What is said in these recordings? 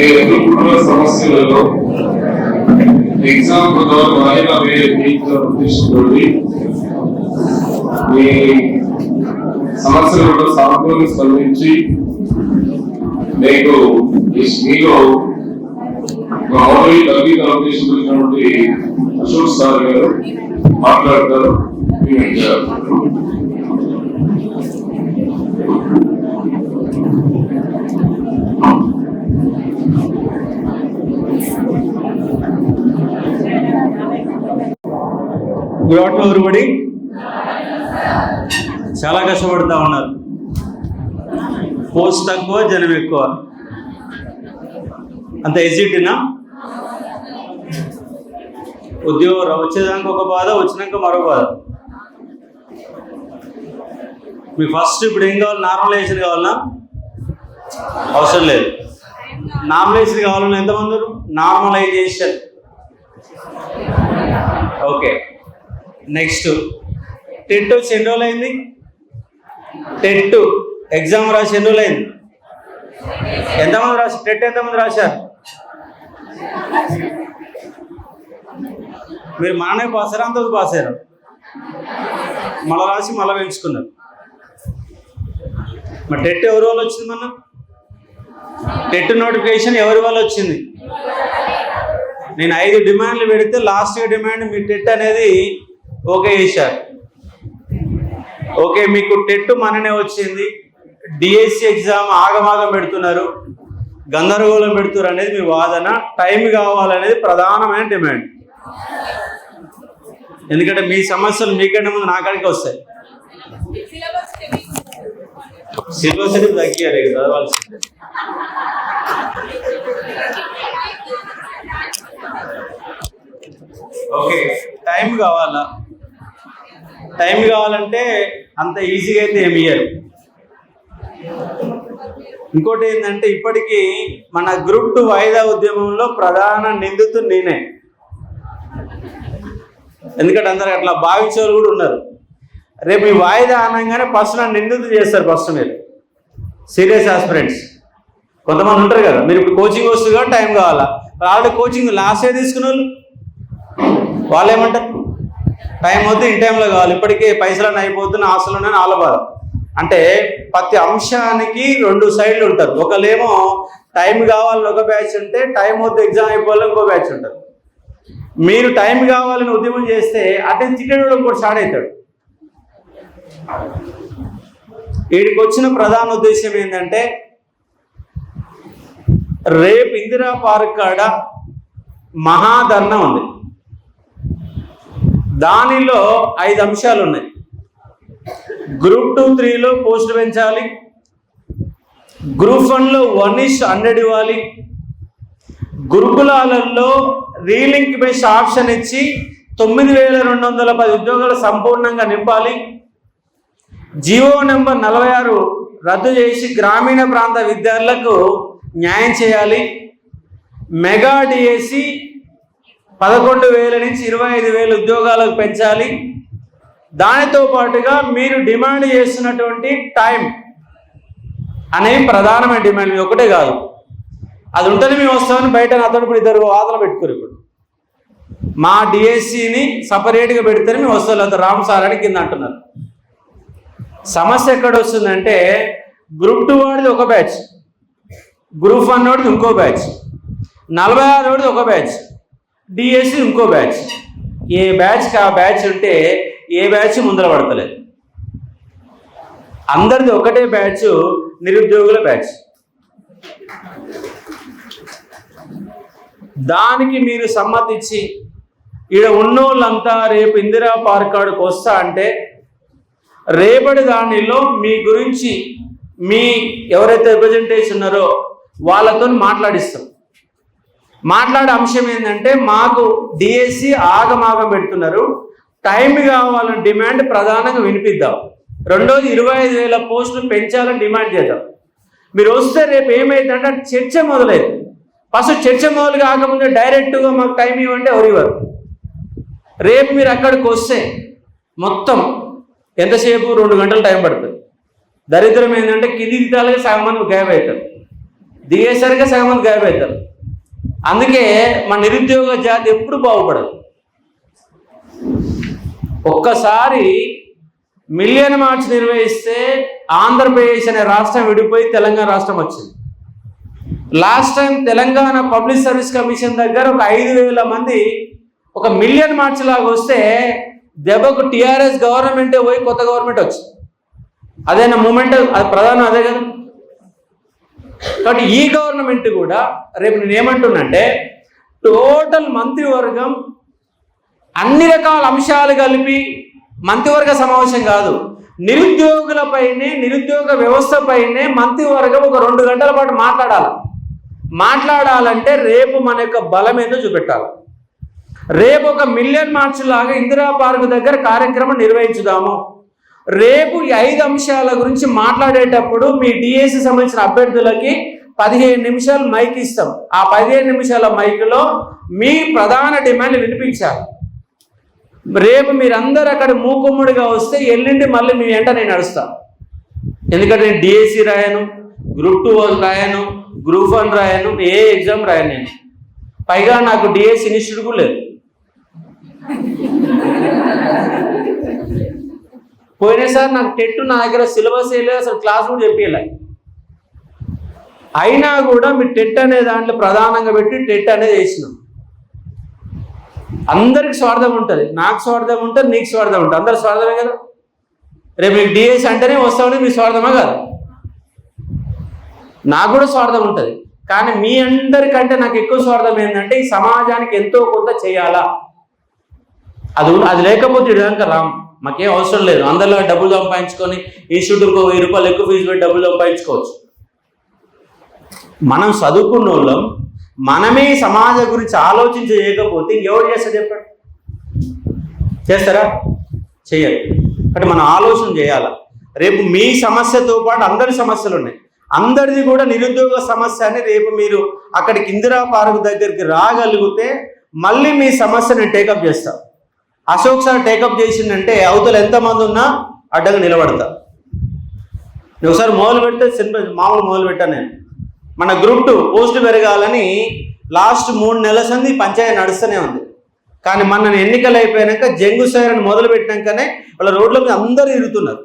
మీరు ఎదుర్కొన్న సమస్యలలో ఎగ్జామ్ వాయిదా ఉద్దేశంతోటి మీ సమస్యలలో సానుకూలంగా స్పందించి మీకు మీలో ఉద్దేశించినటువంటి అశోక్ సార్ గారు మాట్లాడతారు. Good afternoon everybody. చాలా కష్టపడుతూ ఉన్నారు. పోస్ట్ తక్కువ, జనం ఎక్కువ. అంత ఎజిటీనా? ఉద్యోగం వచ్చేదానికి ఒక బాధ, వచ్చినాక మరో బాధ. మీకు ఫస్ట్ ఇప్పుడు ఏం కావాలి? నార్మలైజేషన్ కావాలన్నా? అవసరం లేదు. నార్మలైజేషన్ కావాలన్నా ఎంతమంది? నార్మలైజేషన్. ఓకే. నెక్స్ట్ టెట్ వచ్చి ఎన్ని రోజులు అయింది? టెట్ ఎగ్జామ్ రాసి ఎన్ని రోజులు అయింది? ఎంతమంది రాసి టెట్ ఎంతమంది రాశారు? మీరు మననే పాస్ అయ్యారు, అంత పాస్ అయ్యారు, మళ్ళీ రాసి మళ్ళీ పెంచుకున్నారు. మరి టెట్ ఎవరి వల్ల వచ్చింది? మన టెట్ నోటిఫికేషన్ ఎవరి వల్ల వచ్చింది? నేను 5 డిమాండ్లు పెడితే లాస్ట్ డిమాండ్ మీ టెట్ అనేది ఓకే చేశారు. ఓకే, మీకు టెట్ మననే వచ్చింది. డిఎస్సి ఎగ్జామ్ ఆగమాగం పెడుతున్నారు, గందరగోళం పెడుతున్నారు అనేది మీ వాదన. టైం కావాలనేది ప్రధానమైన డిమాండ్. ఎందుకంటే మీ సమస్యలు మీకంటే ముందు నాకాడికి వస్తాయి. సిలబస్ అనేది తగ్గారు, చదవాల్సింది. ఓకే, టైం కావాలా? టైం కావాలంటే అంత ఈజీగా అయితే ఏమి ఇయ్యరు. ఇంకోటి ఏంటంటే, ఇప్పటికీ మన గ్రూప్ 2 వాయిదా ఉద్యమంలో ప్రధాన నిందితుడు నేనే. ఎందుకంటే అందరు అట్లా భావించే వాళ్ళు కూడా ఉన్నారు. రేపు ఈ వాయిదా అనగానే ఫస్ట్ నన్ను నిందితుడు చేస్తారు. ఫస్ట్ మీరు సీరియస్ ఆస్పిరెంట్స్ కొంతమంది ఉంటారు కదా, మీరు ఇప్పుడు కోచింగ్ వస్తుంది కాబట్టి టైం కావాలా? ఆల్రెడీ కోచింగ్ లాస్ట్ ఇయర్ తీసుకున్న వాళ్ళు ఏమంటారు? టైం వద్దు, ఇన్ టైంలో కావాలి, ఇప్పటికే పైసలన్నీ అయిపోతున్న ఆశలునే వాళ్ళ బాధ. అంటే ప్రతి అంశానికి 2 సైడ్లు ఉంటారు. ఒకళ్ళేమో టైం కావాలని ఒక బ్యాచ్ ఉంటే, టైం వద్దు ఎగ్జామ్ అయిపోవాలని ఇంకో బ్యాచ్ ఉంటారు. మీరు టైం కావాలని ఉద్యమం చేస్తే అటే చికెన్ కూడా స్టార్ట్ అవుతాడు. వీడికి వచ్చిన ప్రధాన ఉద్దేశం ఏంటంటే, రేపు ఇందిరా పార్క్ కాడ మహాధర్నా ఉంది. దానిలో 5 అంశాలు ఉన్నాయి. గ్రూప్ 2, 3లో పోస్ట్ పెంచాలి, గ్రూప్ 1లో 1:100 ఇవ్వాలి, గురుకులాలలో రీలింక్ బేస్డ్ ఆప్షన్ ఇచ్చి 9210 ఉద్యోగాలు సంపూర్ణంగా నింపాలి, జీవో నెంబర్ 46 రద్దు చేసి గ్రామీణ ప్రాంత విద్యార్థులకు న్యాయం చేయాలి, మెగా డిఎస్సి 11,000 నుంచి 25,000 ఉద్యోగాలకు పెంచాలి. దానితో పాటుగా మీరు డిమాండ్ చేస్తున్నటువంటి టైం అనేవి ప్రధానమైన డిమాండ్. ఒకటే కాదు, అది ఉంటేనే మేము వస్తామని బయట నాతో ఇప్పుడు 2 వాదనలు పెట్టుకోరు. ఇప్పుడు మా డిఎస్సిని సపరేట్గా పెడితేనే మేము వస్తాం, అంత రామ్ సార్ అని కింద అంటున్నారు. సమస్య ఎక్కడ వస్తుందంటే, గ్రూప్ 2 వాడిది ఒక బ్యాచ్, గ్రూప్ 1 వాడిది ఇంకో బ్యాచ్, 46 వాడిది ఒక బ్యాచ్, డిఎస్సి ఇంకో బ్యాచ్. ఏ బ్యాచ్కి ఆ బ్యాచ్ ఉంటే ఏ బ్యాచ్ ముందర పడతలేదు. అందరిది ఒకటే బ్యాచ్, నిరుద్యోగుల బ్యాచ్. దానికి మీరు సమ్మతించి ఈడ ఉన్నోళ్ళంతా రేపు ఇందిరా పార్క్ కాడికి వస్తా అంటే, రేపటి దానిలో మీ గురించి మీ ఎవరైతే రిప్రజెంటేషన్ ఉన్నారో వాళ్ళతో మాట్లాడిస్తాం. మాట్లాడే అంశం ఏంటంటే, మాకు డిఎస్సి ఆగమాగం పెడుతున్నారు, టైం కావాలని డిమాండ్ ప్రధానంగా వినిపిద్దాం. రెండోది 25,000 పోస్టులు పెంచాలని డిమాండ్ చేద్దాం. మీరు వస్తే రేపు ఏమైందంటే చర్చ మొదలైంది. ఫస్ట్ చర్చ మొదలు కాకముందే డైరెక్ట్గా మాకు టైం ఇవ్వండి ఎవరివారు. రేపు మీరు అక్కడికి వస్తే మొత్తం ఎంతసేపు 2 గంటలు టైం పడుతుంది. దరిద్రం ఏంటంటే కింది దిద్దాలుగా సగం మంది గాయబ్ అవుతారు. దిగేసరిగా సగం మంది గాయపడతారు. అందుకే మన నిరుద్యోగ జాతి ఎప్పుడు బాగుపడదు. ఒక్కసారి మిలియన్ మార్చ్ నిర్వహిస్తే ఆంధ్రప్రదేశ్ అనే రాష్ట్రం విడిపోయి తెలంగాణ రాష్ట్రం వచ్చింది. Last time Telangana public service commission దగ్గర ఒక 5,000 మంది ఒక మిలియన్ మార్చ్ లాగా వస్తే దెబ్బకు టీఆర్ఎస్ గవర్నమెంటే పోయి కొత్త గవర్నమెంట్ వచ్చింది. అదేనా మూమెంట్, అది ప్రధానం అదే కదా. కాబట్టి ఈ గవర్నమెంట్ కూడా రేపు నేను ఏమంటున్నంటే టోటల్ మంత్రివర్గం అన్ని రకాల అంశాలు కలిపి మంత్రివర్గ సమావేశం కాదు, నిరుద్యోగులపైనే నిరుద్యోగ వ్యవస్థపైనే మంత్రివర్గం ఒక 2 గంటల పాటు మాట్లాడాలంటే రేపు మన యొక్క బలం ఏందో చూపెట్టాలి. రేపు ఒక మిలియన్ మార్చ్ లాగా ఇందిరా పార్క్ దగ్గర కార్యక్రమం నిర్వహించుదాము. రేపు ఈ 5 అంశాల గురించి మాట్లాడేటప్పుడు మీ డిఎస్సి సంబంధించిన అభ్యర్థులకి 15 నిమిషాలు మైక్ ఇస్తాం. ఆ 15 నిమిషాల మైక్లో మీ ప్రధాన డిమాండ్ వినిపించాలి. రేపు మీరందరూ అక్కడ మూకుమ్ముడిగా వస్తే ఎల్లుండి మళ్ళీ మీ వెంట నేను నడుస్తాను. ఎందుకంటే నేను డిఎస్సి రాయను, గ్రూప్ 2 రాయను, గ్రూప్ 1 రాయను, ఏ ఎగ్జామ్ రాయను నేను. పైగా నాకు డిఎస్సి ఇన్స్టిట్యూట్ కూడా లేదు. పోయినసారి నాకు టెట్ నా దగ్గర సిలబస్ వేయలేదు, అసలు క్లాస్ కూడా చెప్పేలా. అయినా కూడా మీ టెట్ అనే దాంట్లో ప్రధానంగా పెట్టి టెట్ అనేది వేసినాం. అందరికి స్వార్థం ఉంటుంది, నాకు స్వార్థం ఉంటుంది, నీకు స్వార్థం ఉంటుంది, అందరు స్వార్థమే కదా. రేపు మీకు డిఎస్ అంటేనే వస్తామని మీ స్వార్థమా కాదు? నాకు కూడా స్వార్థం ఉంటుంది. కానీ మీ అందరికంటే నాకు ఎక్కువ స్వార్థం ఏంటంటే ఈ సమాజానికి ఎంతో కొంత చేయాలా. అది లేకపోతే ఇదాక రామ్, మాకేం అవసరం లేదు. అందరిలో డబ్బులు సంపాదించుకొని ఇన్స్టిట్యూట్కి 1000 రూపాయలు ఎక్కువ ఫీజు పెట్టి డబ్బులు సంపాదించుకోవచ్చు. మనం చదువుకున్న వాళ్ళం మనమే సమాజం గురించి ఆలోచించకపోతే ఇంకెవరు చేస్తారు చెప్పండి? చేస్తారా? చెయ్యాలి. అంటే మనం ఆలోచన చేయాలి. రేపు మీ సమస్యతో పాటు అందరి సమస్యలు ఉన్నాయి. అందరిది కూడా నిరుద్యోగ సమస్య అని రేపు మీరు అక్కడికి ఇందిరా పార్క్ దగ్గరికి రాగలిగితే మళ్ళీ మీ సమస్యని టేకప్ చేస్తాం. అశోక్ సార్ టేకప్ చేసిందంటే అవతల ఎంతమంది ఉన్నా అడ్డగా నిలబడతా. ఒకసారి మొదలు పెడితే మామూలు మొదలు పెట్టాను నేను. మన గ్రూప్ 2 పోస్టు పెరగాలని లాస్ట్ 3 నెలల సంది పంచాయతీ నడుస్తూనే ఉంది. కానీ మన ఎన్నికలు అయిపోయాక జంగు సైరన్ మొదలు పెట్టినాకనే వాళ్ళ రోడ్ల మీద అందరూ తిరుగుతున్నారు.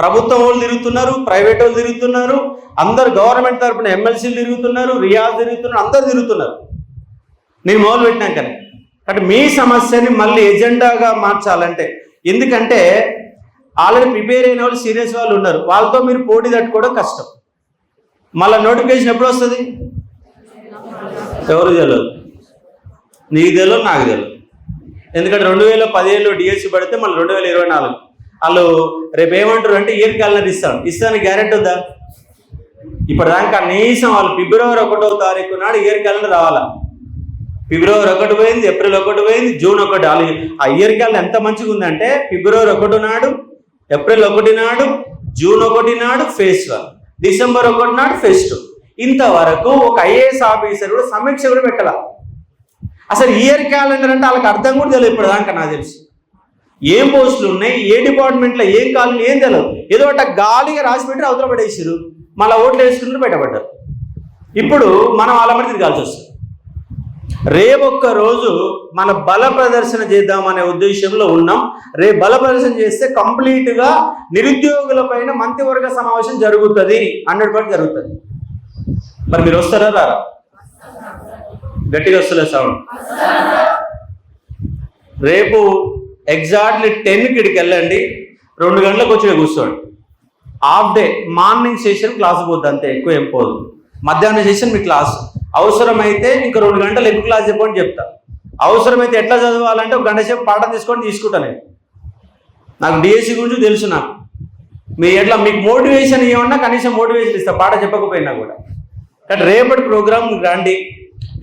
ప్రభుత్వం వాళ్ళు తిరుగుతున్నారు, ప్రైవేట్ వాళ్ళు తిరుగుతున్నారు, అందరు గవర్నమెంట్ తరఫున ఎమ్మెల్సీలు తిరుగుతున్నారు, రియాజ్ తిరుగుతున్నారు, అందరు తిరుగుతున్నారు నేను మొదలు పెట్టినాకనే. అంటే మీ సమస్యని మళ్ళీ ఎజెండాగా మార్చాలంటే, ఎందుకంటే ఆల్రెడీ ప్రిపేర్ అయిన వాళ్ళు సీరియస్ వాళ్ళు ఉన్నారు, వాళ్ళతో మీరు పోటీ తట్టుకోవడం కష్టం. మళ్ళీ నోటిఫికేషన్ ఎప్పుడు వస్తుంది? ఎవరు తెలియదు, నీకు తెలియదు, నాకు తెలియదు. ఎందుకంటే 2017లో డిఎస్సి పడితే మళ్ళీ 2024 వాళ్ళు రేపు ఏమంటారు అంటే ఇయర్ క్యాలెండర్ ఇస్తాను గ్యారెంటీ ఉందా? ఇప్పటిదాకా కనీసం వాళ్ళు ఫిబ్రవరి 1వ తారీఖు నాడు ఇయర్ క్యాలెండర్ రావాలా. ఫిబ్రవరి 1 పోయింది, ఏప్రిల్ 1 పోయింది, జూన్ 1. వాళ్ళు ఆ ఇయర్ క్యాలెండర్ ఎంత మంచిగా ఉందంటే ఫిబ్రవరి 1 నాడు, ఏప్రిల్ 1 నాడు, జూన్ 1 నాడు ఫేజ్ 1, డిసెంబర్ 1 నాడు ఫేజ్ 2. ఇంతవరకు ఒక ఐఏఎస్ ఆఫీసర్ కూడా సమీక్ష కూడా పెట్టాల. అసలు ఇయర్ క్యాలెండర్ అంటే వాళ్ళకి అర్థం కూడా తెలియదు ఇప్పటిదాకా. నాకు తెలిసి ఏం పోస్టులు ఉన్నాయి, ఏ డిపార్ట్మెంట్లో ఏం కావాలి ఏం తెలియదు. ఏదో ఒకటి గాలిగా రాసి పెట్టి అవతల పడేసారు, మళ్ళీ ఓట్లు వేసుకుంటూ బయటపడ్డారు. ఇప్పుడు మనం వాళ్ళ మధ్య తిరగాల్సి వస్తుంది. రేపొక్క రోజు మన బల ప్రదర్శన చేద్దామనే ఉద్దేశంలో ఉన్నాం. రేపు బల ప్రదర్శన చేస్తే కంప్లీట్గా నిరుద్యోగుల పైన మంత్రివర్గ సమావేశం జరుగుతుంది, 100% జరుగుతుంది. మరి మీరు వస్తారా రారా? గట్టిగా వస్తలేదు సౌండ్. రేపు ఎగ్జాక్ట్లీ 10కి ఇక్కడికి వెళ్ళండి, 2 గంటలకు వచ్చి కూర్చోండి. Half day morning session class పోద్ది, అంతే, ఎక్కువ ఏం పోదు. మధ్యాహ్నం సెషన్ మీ క్లాస్. అవసరమైతే ఇంకా 2 గంటలు ఎక్కువ క్లాస్ చెప్పండి చెప్తా. అవసరమైతే ఎట్లా చదవాలంటే 1 గంట సేపు పాఠం తీసుకుంటా నేను. నాకు డిఎస్సి గురించి తెలుసు. నాకు మీ ఎట్లా మీకు మోటివేషన్ ఏమన్నా కనీసం మోటివేషన్ ఇస్తా పాఠం చెప్పకపోయినా కూడా. కానీ రేపటి ప్రోగ్రామ్ రండి.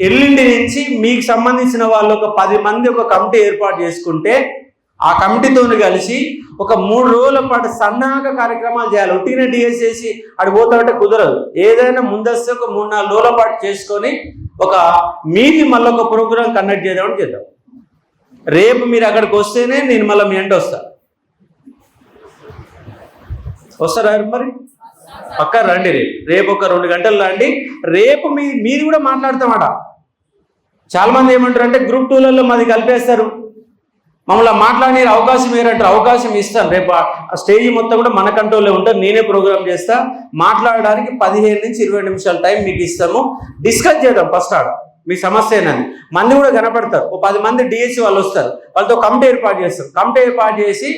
ఎల్లుండి నుంచి మీకు సంబంధించిన వాళ్ళు ఒక 10 మంది ఒక కమిటీ ఏర్పాటు చేసుకుంటే ఆ కమిటీతో కలిసి ఒక 3 రోజుల పాటు సన్నాహక కార్యక్రమాలు చేయాలి. ఒట్టిన డిఎస్ చేసి అటు పోతామంటే కుదరదు. ఏదైనా ముందస్తు ఒక 3-4 రోజుల పాటు చేసుకొని ఒక మీది మళ్ళీ ఒక ప్రోగ్రాం కండక్ట్ చేద్దామని చేద్దాం. రేపు మీరు అక్కడికి వస్తేనే నేను మళ్ళీ మీ వెంట వస్తారా మరి? పక్క రండి. రేపు ఒక 2 గంటలు రండి. రేపు మీది కూడా మాట్లాడతామట. చాలా మంది ఏమంటారు అంటే గ్రూప్ 2లలో మాది కలిపేస్తారు, మమ్మల్ని మాట్లాడే అవకాశం ఏరంటారు. అవకాశం ఇస్తాను. రేపు ఆ స్టేజ్ మొత్తం కూడా మన కంట్రోల్లో ఉంటుంది. నేనే ప్రోగ్రామ్ చేస్తా. మాట్లాడడానికి 15 నుంచి 20 నిమిషాల టైం మీకు ఇస్తాము. డిస్కస్ చేద్దాం. ఫస్ట్ మీ సమస్య ఏంటని మంది కూడా కనపడతారు. ఓ 10 మంది డిఎస్సి వాళ్ళు వస్తారు. వాళ్ళతో కమిటీ ఏర్పాటు చేస్తారు. కమిటీ ఏర్పాటు చేసి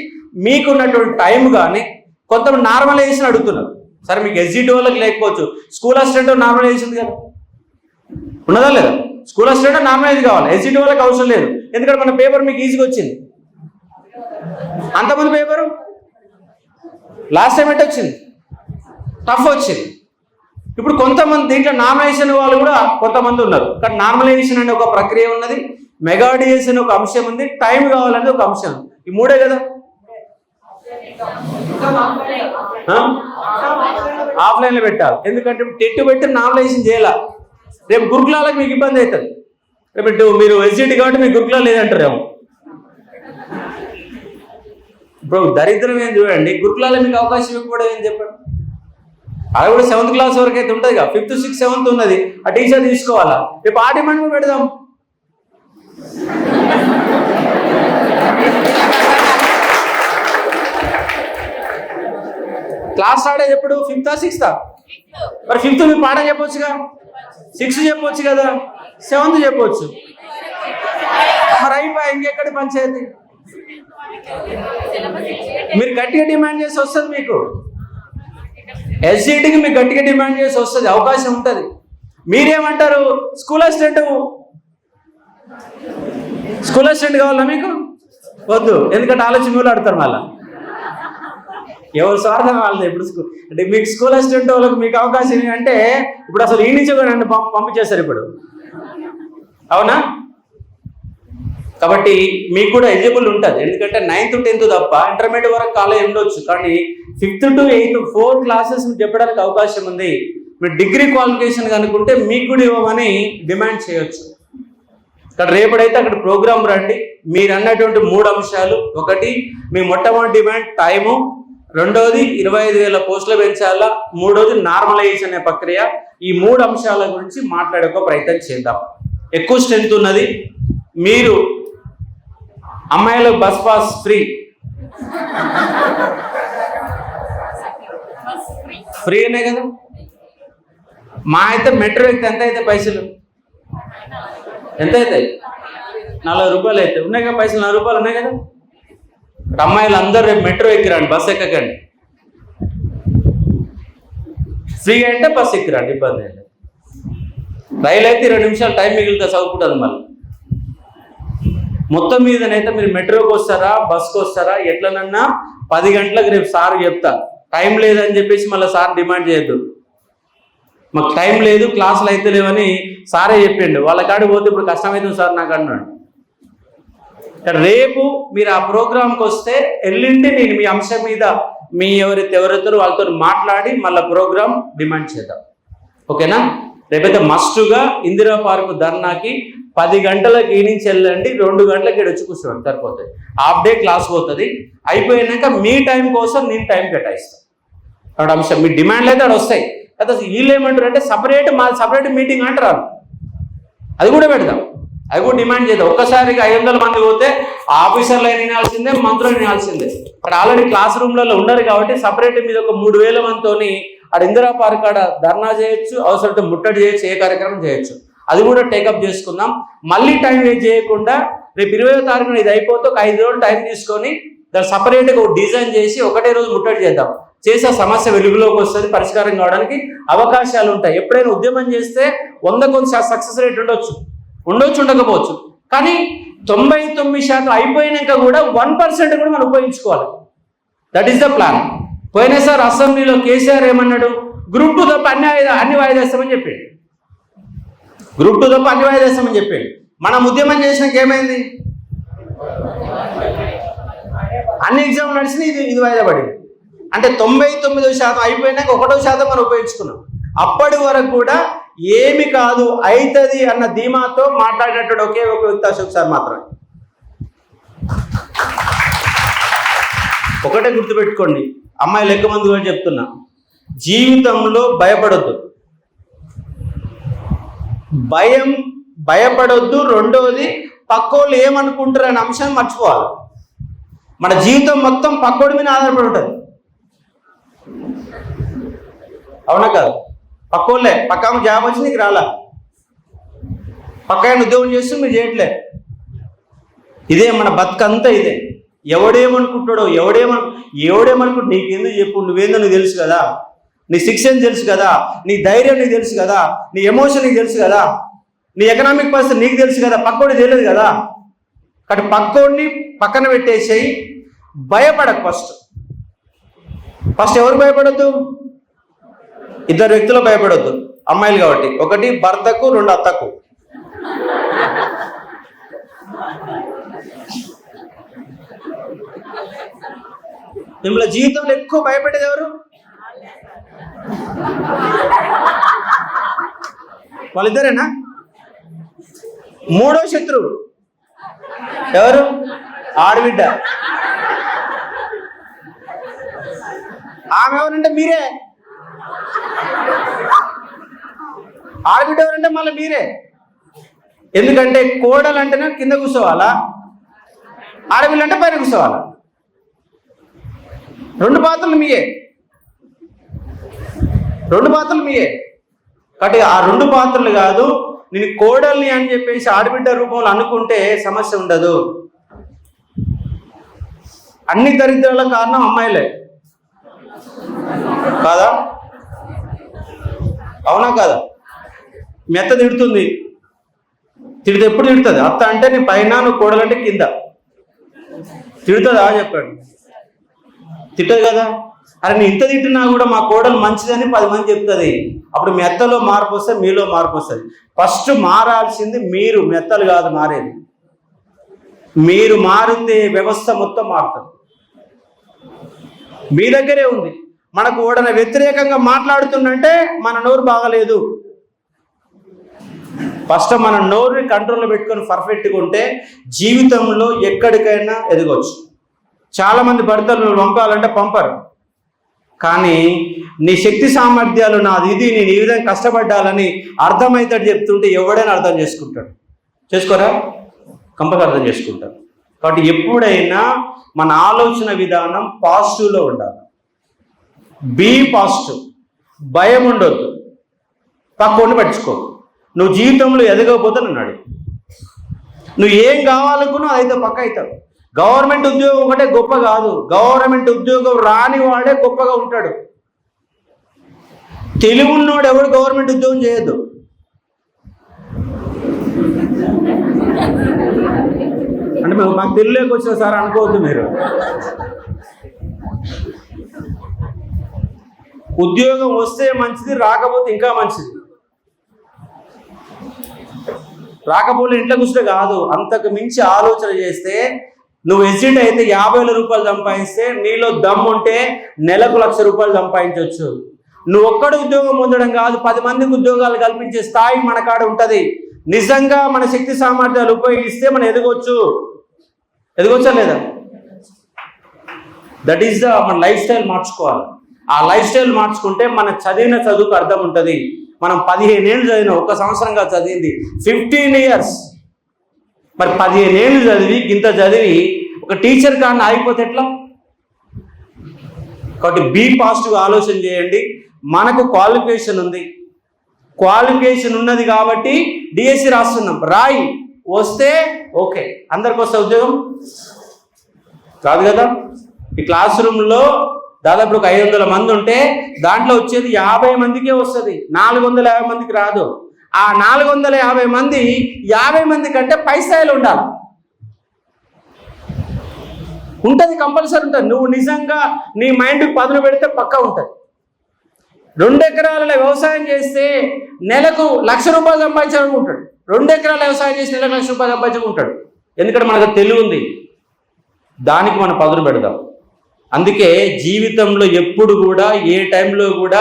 మీకున్నటువంటి టైం కానీ కొంతమంది నార్మలైజేషన్ అడుగుతున్నారు. సరే మీకు ఎస్జిటి వాళ్ళకి లేకపోవచ్చు, స్కూల్ అసిస్టెంట్ నార్మలైజేషన్ కదా ఉన్నదా లేదా? స్కూల్ అసిస్టెంట్ నార్మలైజ్ కావాలి, ఎస్జిటి వాళ్ళకి అవసరం లేదు. ఎందుకంటే మన పేపర్ మీకు ఈజీగా వచ్చింది. అంతమంది పేపరు లాస్ట్ టైం ఎట్ వచ్చింది, టఫ్ వచ్చింది. ఇప్పుడు కొంతమంది దీంట్లో నార్మలైజేషన్ వాళ్ళు కూడా కొంతమంది ఉన్నారు. కానీ నార్మలైజేషన్ అనే ఒక ప్రక్రియ ఉన్నది, మెగా డిఎస్ అనే ఒక అంశం ఉంది, టైం కావాలనేది ఒక అంశం. ఈ మూడే కదా. ఆఫ్లైన్లో పెట్టాలి. ఎందుకంటే టెట్ పెట్టి నార్మలైజేషన్ చేయాల. రేపు గురుకులాలకు మీకు ఇబ్బంది అవుతుంది. రేపు మీరు ఎస్జిటి కాబట్టి మీకు గురుకులాలు లేదంటారేమో. ఇప్పుడు దరిద్రం ఏం చూడండి, గురుకులాలో మీకు అవకాశం ఇవ్వకపోవడం ఏం చెప్పండి. అది కూడా 7th క్లాస్ వరకు అయితే ఉంటుంది కదా, 5th, 6th, 7th ఉన్నది. ఆ టీచర్ తీసుకోవాలా? రేపు ఆ డిమాండ్ పెడదాం. క్లాస్ స్టార్ట్ అయ్యేది ఎప్పుడు? 5th, 6th? మరి 5th మీరు పాఠం చెప్పొచ్చుగా, 6th చెప్పొచ్చు కదా, 7th చెప్పొచ్చు. మరి అయిపోయి ఇంకెక్కడ పంచాయతీ? మీరు గట్టిగా డిమాండ్ చేసి వస్తుంది. మీకు ఎస్జిటికి మీకు గట్టిగా డిమాండ్ చేసి వస్తుంది, అవకాశం ఉంటుంది. మీరేమంటారు? స్కూల్ అసిస్టెంట్ కావాలా మీకు? వద్దు. ఎందుకంటే ఆలోచన మీరు ఆడతారు. మళ్ళీ ఎవరు స్వార్థం వాళ్ళది. ఇప్పుడు అంటే మీకు స్కూల్ అసిస్టెంట్ వాళ్ళకి మీకు అవకాశం అంటే ఇప్పుడు అసలు ఈ నుంచి నన్ను పంపించేస్తారు ఇప్పుడు, అవునా? కాబట్టి మీకు కూడా ఎలిజిబుల్ ఉంటుంది. ఎందుకంటే 9th, 10th తప్ప ఇంటర్మీడియట్ వరకు కాలేజ్ ఉండొచ్చు. కానీ 5th to 8th 4 క్లాసెస్ చెప్పడానికి అవకాశం ఉంది. మీరు డిగ్రీ క్వాలిఫికేషన్ కనుకుంటే మీకు కూడా ఇవ్వమని డిమాండ్ చేయొచ్చు. ఇక్కడ రేపడైతే అక్కడ ప్రోగ్రామ్ రండి. మీరు అన్నటువంటి 3 అంశాలు: ఒకటి మీ మొట్టమొదటి డిమాండ్ టైము, రెండోది 25,000 పోస్టులు పెంచాలా, మూడోది నార్మలైజేషన్ అనే ప్రక్రియ. ఈ 3 అంశాల గురించి మాట్లాడే ఒక ప్రయత్నం చేద్దాం. ఎక్కువ స్ట్రెంత్ ఉన్నది. మీరు అమ్మాయిలకు బస్ పాస్ ఫ్రీనే కదా. మా అయితే మెట్రో ఎక్కితే ఎంత అయితే పైసలు ఎంత అవుతాయి? 40 రూపాయలు అయితే ఉన్నాయి కదా పైసలు. 40 రూపాయలు ఉన్నాయి కదా. అమ్మాయిలు అందరూ రేపు మెట్రో ఎక్కిరండి, బస్ ఎక్కకండి. ఫ్రీగా అంటే బస్ ఎక్కిరండి, ఇబ్బంది లేదు. రైలు అయితే 20 నిమిషాలు టైం మిగిలితే చదువుకుంటుంది. మళ్ళీ మొత్తం మీదనైతే మీరు మెట్రోకి వస్తారా, బస్కి వస్తారా, ఎట్లనన్నా 10 గంటలకు రేపు సార్ చెప్తా. టైం లేదని చెప్పేసి మళ్ళీ సార్ డిమాండ్ చేయొద్దు. మాకు టైం లేదు, క్లాసులు అయితే లేవని సారే చెప్పిండు. వాళ్ళ కాడికి పోతే ఇప్పుడు కష్టమవుతుంది సార్ నాకు అన్నాడు. రేపు మీరు ఆ ప్రోగ్రాంకి వస్తే ఎల్లుండి నేను మీ అంశం మీద మీ ఎవరైతే వాళ్ళతో మాట్లాడి మళ్ళీ ప్రోగ్రాం డిమాండ్ చేద్దాం. ఓకేనా? రేపైతే మస్టుగా ఇందిరా పార్కు ధర్నాకి 10 గంటలకు ఈ నుంచి వెళ్ళండి, 2 గంటలకి ఇక్కడ వచ్చి కూర్చోండి, సరిపోతుంది. హాఫ్ డే క్లాస్ పోతుంది. అయిపోయాక మీ టైం కోసం నేను టైం కేటాయిస్తాను. అక్కడ అంశం మీ డిమాండ్లు అయితే అక్కడ వస్తాయి. అయితే వీళ్ళు ఏమంటారు అంటే సపరేట్ మీటింగ్ అంటారు. అది కూడా పెడదాం, అది కూడా డిమాండ్ చేద్దాం. ఒక్కసారిగా 500 మంది పోతే ఆఫీసర్లు అయినా వినాల్సిందే, మంత్రులు వినాల్సిందే. అక్కడ ఆల్రెడీ క్లాస్ రూమ్లలో ఉన్నారు కాబట్టి సపరేట్ మీద ఒక 3000 మందితోని అక్కడ ఇందిరా పార్క్ కాడ ధర్నా చేయొచ్చు, అవసరమైతే ముట్టడి చేయొచ్చు, ఏ కార్యక్రమం చేయొచ్చు. అది కూడా టేకప్ చేసుకుందాం. మళ్ళీ టైం వేస్ట్ చేయకుండా రేపు 20వ తారీఖున ఇది అయిపోతే ఒక 5 రోజులు టైం తీసుకొని దాన్ని సపరేట్గా ఒక డిజైన్ చేసి ఒకటే రోజు ముట్టడి చేద్దాం. చేసే సమస్య వెలుగులోకి వస్తుంది, పరిష్కారం కావడానికి అవకాశాలు ఉంటాయి. ఎప్పుడైనా ఉద్యమం చేస్తే 100 కొంత సక్సెస్ రేట్ ఉండొచ్చు, ఉండకపోవచ్చు. కానీ 99% అయిపోయినాక కూడా 1% కూడా మనం ఉపయోగించుకోవాలి. That is the plan. పోయినసారి అసెంబ్లీలో కేసీఆర్ ఏమన్నాడు? గ్రూప్ 2 తప్ప అన్ని వాయిదా వేస్తామని చెప్పాడు. గ్రూప్ 2 తప్ప అన్ని వాయిదా వేస్తామని చెప్పాడు. మనం ఉద్యమం చేసినాక ఏమైంది? అన్ని ఎగ్జామ్లు నడిచినా ఇది వాయిదా పడింది. అంటే 99% అయిపోయినాక 1% మనం ఉపయోగించుకున్నాం. అప్పటి వరకు కూడా ఏమి కాదు, అవుతుంది అన్న ధీమాతో మాట్లాడినట్టు ఒకే ఒక వ్యక్తి అశోక్ సార్ మాత్రమే. ఒకటే గుర్తుపెట్టుకోండి, అమ్మాయిలు ఎక్కువ మంది కూడా చెప్తున్నా, జీవితంలో భయపడొద్దు. భయపడొద్దు. రెండోది, పక్కోళ్ళు ఏమనుకుంటారు అనే అంశాన్ని మర్చిపోవాలి. మన జీవితం మొత్తం పక్కోడి మీద ఆధారపడి ఉంటుంది. అవునా కాదు? పక్కోళ్ళే, పక్క జాబ్ వచ్చి నీకు రాలా, పక్క ఉద్యోగం చేస్తూ మీరు చేయట్లే. ఇదే మన బతుకంతా ఇదే. ఎవడేమనుకుంటాడో ఎవడేమనుకుంటు నీకెందుకు చెప్పు, నువ్వేందో నీకు తెలుసు కదా, నీ శిక్షణ తెలుసు కదా, నీ ధైర్యం నీకు తెలుసు కదా, నీ ఎమోషన్ నీకు తెలుసు కదా, నీ ఎకనామిక్ పరిస్థితి నీకు తెలుసు కదా, పక్కోడి తెలియదు కదా. కాబట్టి పక్కోడిని పక్కన పెట్టేసేయి, భయపడకు. ఫస్ట్ ఎవరు భయపడద్దు? ఇద్దరు వ్యక్తులు భయపడొద్దు, అమ్మాయిలు కాబట్టి. ఒకటి భర్తకు, రెండు అత్తకు. మిమ్మల్ని జీవితంలో ఎక్కువ భయపెట్టేది ఎవరు? వాళ్ళిద్దరేనా? మూడో శత్రువు ఎవరు? ఆడబిడ్డ. ఆమె ఎవరంటే మీరే. ఆడబిడ్డ ఎవరంటే మళ్ళీ మీరే. ఎందుకంటే కోడలు అంటేనే కింద కూర్చోవాలా, ఆడబిడ్డ అంటే పైన కూర్చోవాలా. రెండు పాత్రలు మీయే. కాబట్టి ఆ రెండు పాత్రలు కాదు, నేను కోడల్ని అని చెప్పేసి ఆడబిడ్డ రూపంలో అనుకుంటే సమస్య ఉండదు. అన్ని దరిద్రాల కారణం అమ్మాయిలే కాదా? అవునా కాదా? మీ అత్త తిడుతుంది, ఎప్పుడు తిడుతుంది? అత్త అంటే నీ పైన, నువ్వు కోడలంటే కింద. తిడుతుందా చెప్పండి? తిట్టదు కదా. అరే నీ ఇంత తిట్టినా కూడా మా కోడలు మంచిదని 10 మంది చెప్తుంది. అప్పుడు మీ అత్తలో మార్పు వస్తే మీలో మార్పు వస్తుంది. ఫస్ట్ మారాల్సింది మీరు, మీ అత్తలు కాదు మారేది. మీరు మారితే వ్యవస్థ మొత్తం మారుతుంది. మీ దగ్గరే ఉంది. మనకు ఓడన వ్యతిరేకంగా మాట్లాడుతుందంటే మన నోరు బాగలేదు. ఫస్ట్ మన నోరుని కంట్రోల్లో పెట్టుకొని పర్ఫెక్ట్గా ఉంటే జీవితంలో ఎక్కడికైనా ఎదగవచ్చు. చాలామంది భర్తలు పంపాలంటే పంపరు, కానీ నీ శక్తి సామర్థ్యాలు నాది, ఇది నేను ఈ విధంగా కష్టపడ్డాలని అర్థమవుతాడు చెప్తుంటే ఎవడైనా అర్థం చేసుకుంటాడు. చేసుకోరా? కంపల్సరీ అర్థం చేసుకుంటారు. కాబట్టి ఎప్పుడైనా మన ఆలోచన విధానం పాజిటివ్లో ఉండాలి. Be positive. భయం ఉండొద్దు. పక్కోడిని పట్టించుకో. నువ్వు జీవితంలో ఎదగకపోతే అన్నాడు. నువ్వు ఏం కావాలనుకున్నావు అదైతే పక్క అవుతావు. గవర్నమెంట్ ఉద్యోగం ఒకటే గొప్ప కాదు, గవర్నమెంట్ ఉద్యోగం రాని వాడే గొప్పగా ఉంటాడు. తెలివి ఉన్నోడు ఎవడు గవర్నమెంట్ ఉద్యోగం చేయొద్దు. అంటే మాకు తెలియలేక వచ్చిన సార్ అనుకోవద్దు మీరు. ఉద్యోగం వస్తే మంచిది, రాకపోతే ఇంకా మంచిది. రాకపోతే ఇంట్లో కూర్చుంటే కాదు, అంతకు మించి ఆలోచన చేస్తే నువ్వు ఎసిడ్ అయితే 50,000 రూపాయలు సంపాదిస్తే నీలో దమ్ము ఉంటే నెలకు 1,00,000 రూపాయలు సంపాదించవచ్చు. నువ్వు ఒక్కడు ఉద్యోగం పొందడం కాదు, 10 మందికి ఉద్యోగాలు కల్పించే స్థాయి మన కాడ ఉంటుంది. నిజంగా మన శక్తి సామర్థ్యాలు ఉపయోగిస్తే మనం ఎదగొచ్చా లేదా? దట్ ఈస్ మన లైఫ్ స్టైల్ మార్చుకోవాలి. ఆ లైఫ్ స్టైల్ మార్చుకుంటే మన చదివిన చదువుకు అర్థం ఉంటుంది. మనం 15 ఏళ్ళు చదివిన, 1 సంవత్సరంగా చదివింది 15 years. మరి 15 ఏళ్ళు చదివి ఇంత చదివి ఒక టీచర్ కానీ ఆగిపోతే ఎట్లా? కాబట్టి బీ పాజిటివ్ ఆలోచన చేయండి. మనకు క్వాలిఫికేషన్ ఉంది, క్వాలిఫికేషన్ ఉన్నది కాబట్టి డిఎస్సి రాస్తున్నాం. రాయి, వస్తే ఓకే. అందరికి వస్తే ఉద్యోగం కాదు కదా. ఈ క్లాస్ రూమ్లో దాదాపు ఒక 500 మంది ఉంటే దాంట్లో వచ్చేది 50 మందికే వస్తుంది, 450 మందికి రాదు. ఆ 450 మంది 50 మంది కంటే పై స్థాయిలో ఉండాలి. ఉంటుంది, కంపల్సరీ ఉంటుంది. నువ్వు నిజంగా నీ మైండ్కి పదును పెడితే పక్కా ఉంటుంది. 2 ఎకరాలలో వ్యవసాయం చేస్తే నెలకు 1,00,000 రూపాయలు సంపాదించాలనుకుంటాడు. 2 ఎకరాల వ్యవసాయం చేసి నెలకు 1,00,000 రూపాయలు సంపాదించుకుంటాడు. ఎందుకంటే మనకు తెలివి ఉంది, దానికి మనం పదును పెడదాం. అందుకే జీవితంలో ఎప్పుడు కూడా ఏ టైంలో కూడా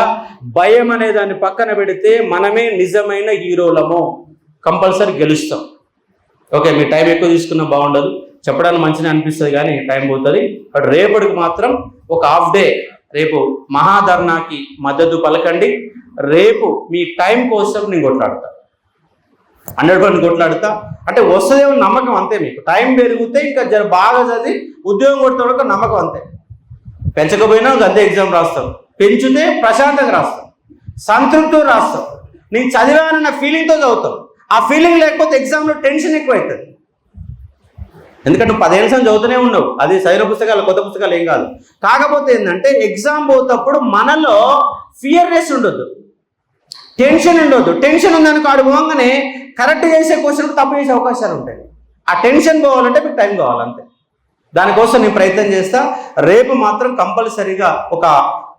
భయం అనే దాన్ని పక్కన పెడితే మనమే నిజమైన హీరోలము, కంపల్సరీ గెలుస్తాం. ఓకే, మీ టైం ఎక్కువ తీసుకున్నా బాగుండదు, చెప్పడానికి మంచిగా అనిపిస్తుంది కానీ టైం పోతుంది. బట్ రేపటికి మాత్రం ఒక హాఫ్ డే రేపు మహాధర్నాకి మద్దతు పలకండి. రేపు మీ టైం కోసం నేను కొట్లాడతా, 100% కొట్లాడుతా. అంటే వస్తుందేమో నమ్మకం అంతే. మీకు టైం పెరిగితే ఇంకా బాగా చదివి ఉద్యోగం కొడతాడు నమ్మకం అంతే. పెంచకపోయినా అదే ఎగ్జామ్ రాస్తాం, పెంచితే ప్రశాంతంగా రాస్తాం, సంతృప్తితో రాస్తాం. నేను చదివానన్న ఫీలింగ్తో చదువుతాం. ఆ ఫీలింగ్ లేకపోతే ఎగ్జామ్లో టెన్షన్ ఎక్కువ అవుతుంది. ఎందుకంటే 10 ఏళ్ళ చదువుతూనే ఉన్నావు, అది చదివిన పుస్తకాలు కొత్త పుస్తకాలు ఏం కాదు. కాకపోతే ఏంటంటే ఎగ్జామ్ పోతప్పుడు మనలో ఫియర్నెస్ ఉండొద్దు, టెన్షన్ ఉండొద్దు. టెన్షన్ ఉందనుకో ఆడు పోగానే కరెక్ట్ చేసే క్వశ్చన్ తప్పు చేసే అవకాశాలు ఉంటాయి. ఆ టెన్షన్ పోవాలంటే మీకు టైం కావాలంతే. దానికోసం నేను ప్రయత్నం చేస్తా. రేపు మాత్రం కంపల్సరీగా ఒక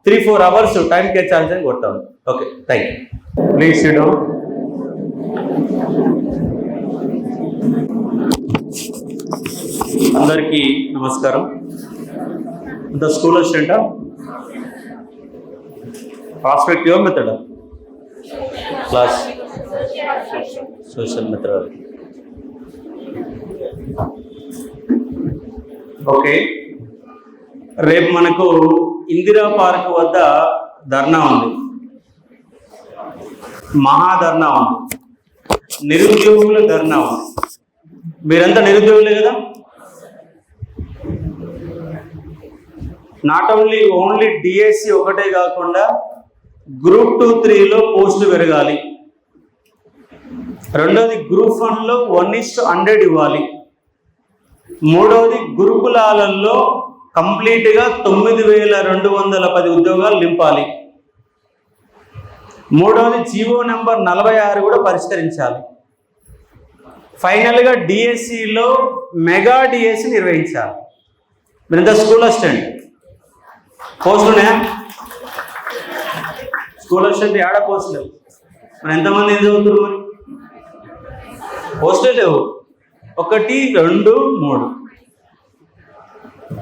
3-4 అవర్స్ టైం కేటాయించని కొడతాను. Okay, thank you. Please sit down. అందరికీ నమస్కారం. అంత స్కూల్ స్టూడెంటా, ప్రాస్పెక్టివ్ మెథడా, క్లాస్ సోషల్ మెథడ్? ఓకే, రేపు మనకు ఇందిరా పార్క్ వద్ద ధర్నా ఉంది, మహాధర్నా ఉంది, నిరుద్యోగుల ధర్నా ఉంది. మీరంతా నిరుద్యోగులే కదా? నాట్ ఓన్లీ డిఎస్సి ఒకటే కాకుండా గ్రూప్ 2, 3లో పోస్టులు పెరగాలి. రెండోది గ్రూప్ 1లో 1:100 ఇవ్వాలి. మూడవది గురుకులాలలో కంప్లీట్గా 9,210 ఉద్యోగాలు నింపాలి. మూడవది జీవో నెంబర్ 46 కూడా పరిష్కరించాలి. ఫైనల్గా డిఎస్సిలో మెగా డిఎస్సి నిర్వహించాలి. మీరంతా స్కూల్ అసిస్టెంట్ పోస్టులు ఉన్నాయా? స్కూల్ అసిస్టెంట్ ఏడా పోస్టులు లేవు. మరి ఎంతమంది ఏం చదువుతున్నారు? మరి పోస్టులు లేవు. 1, 2, 3.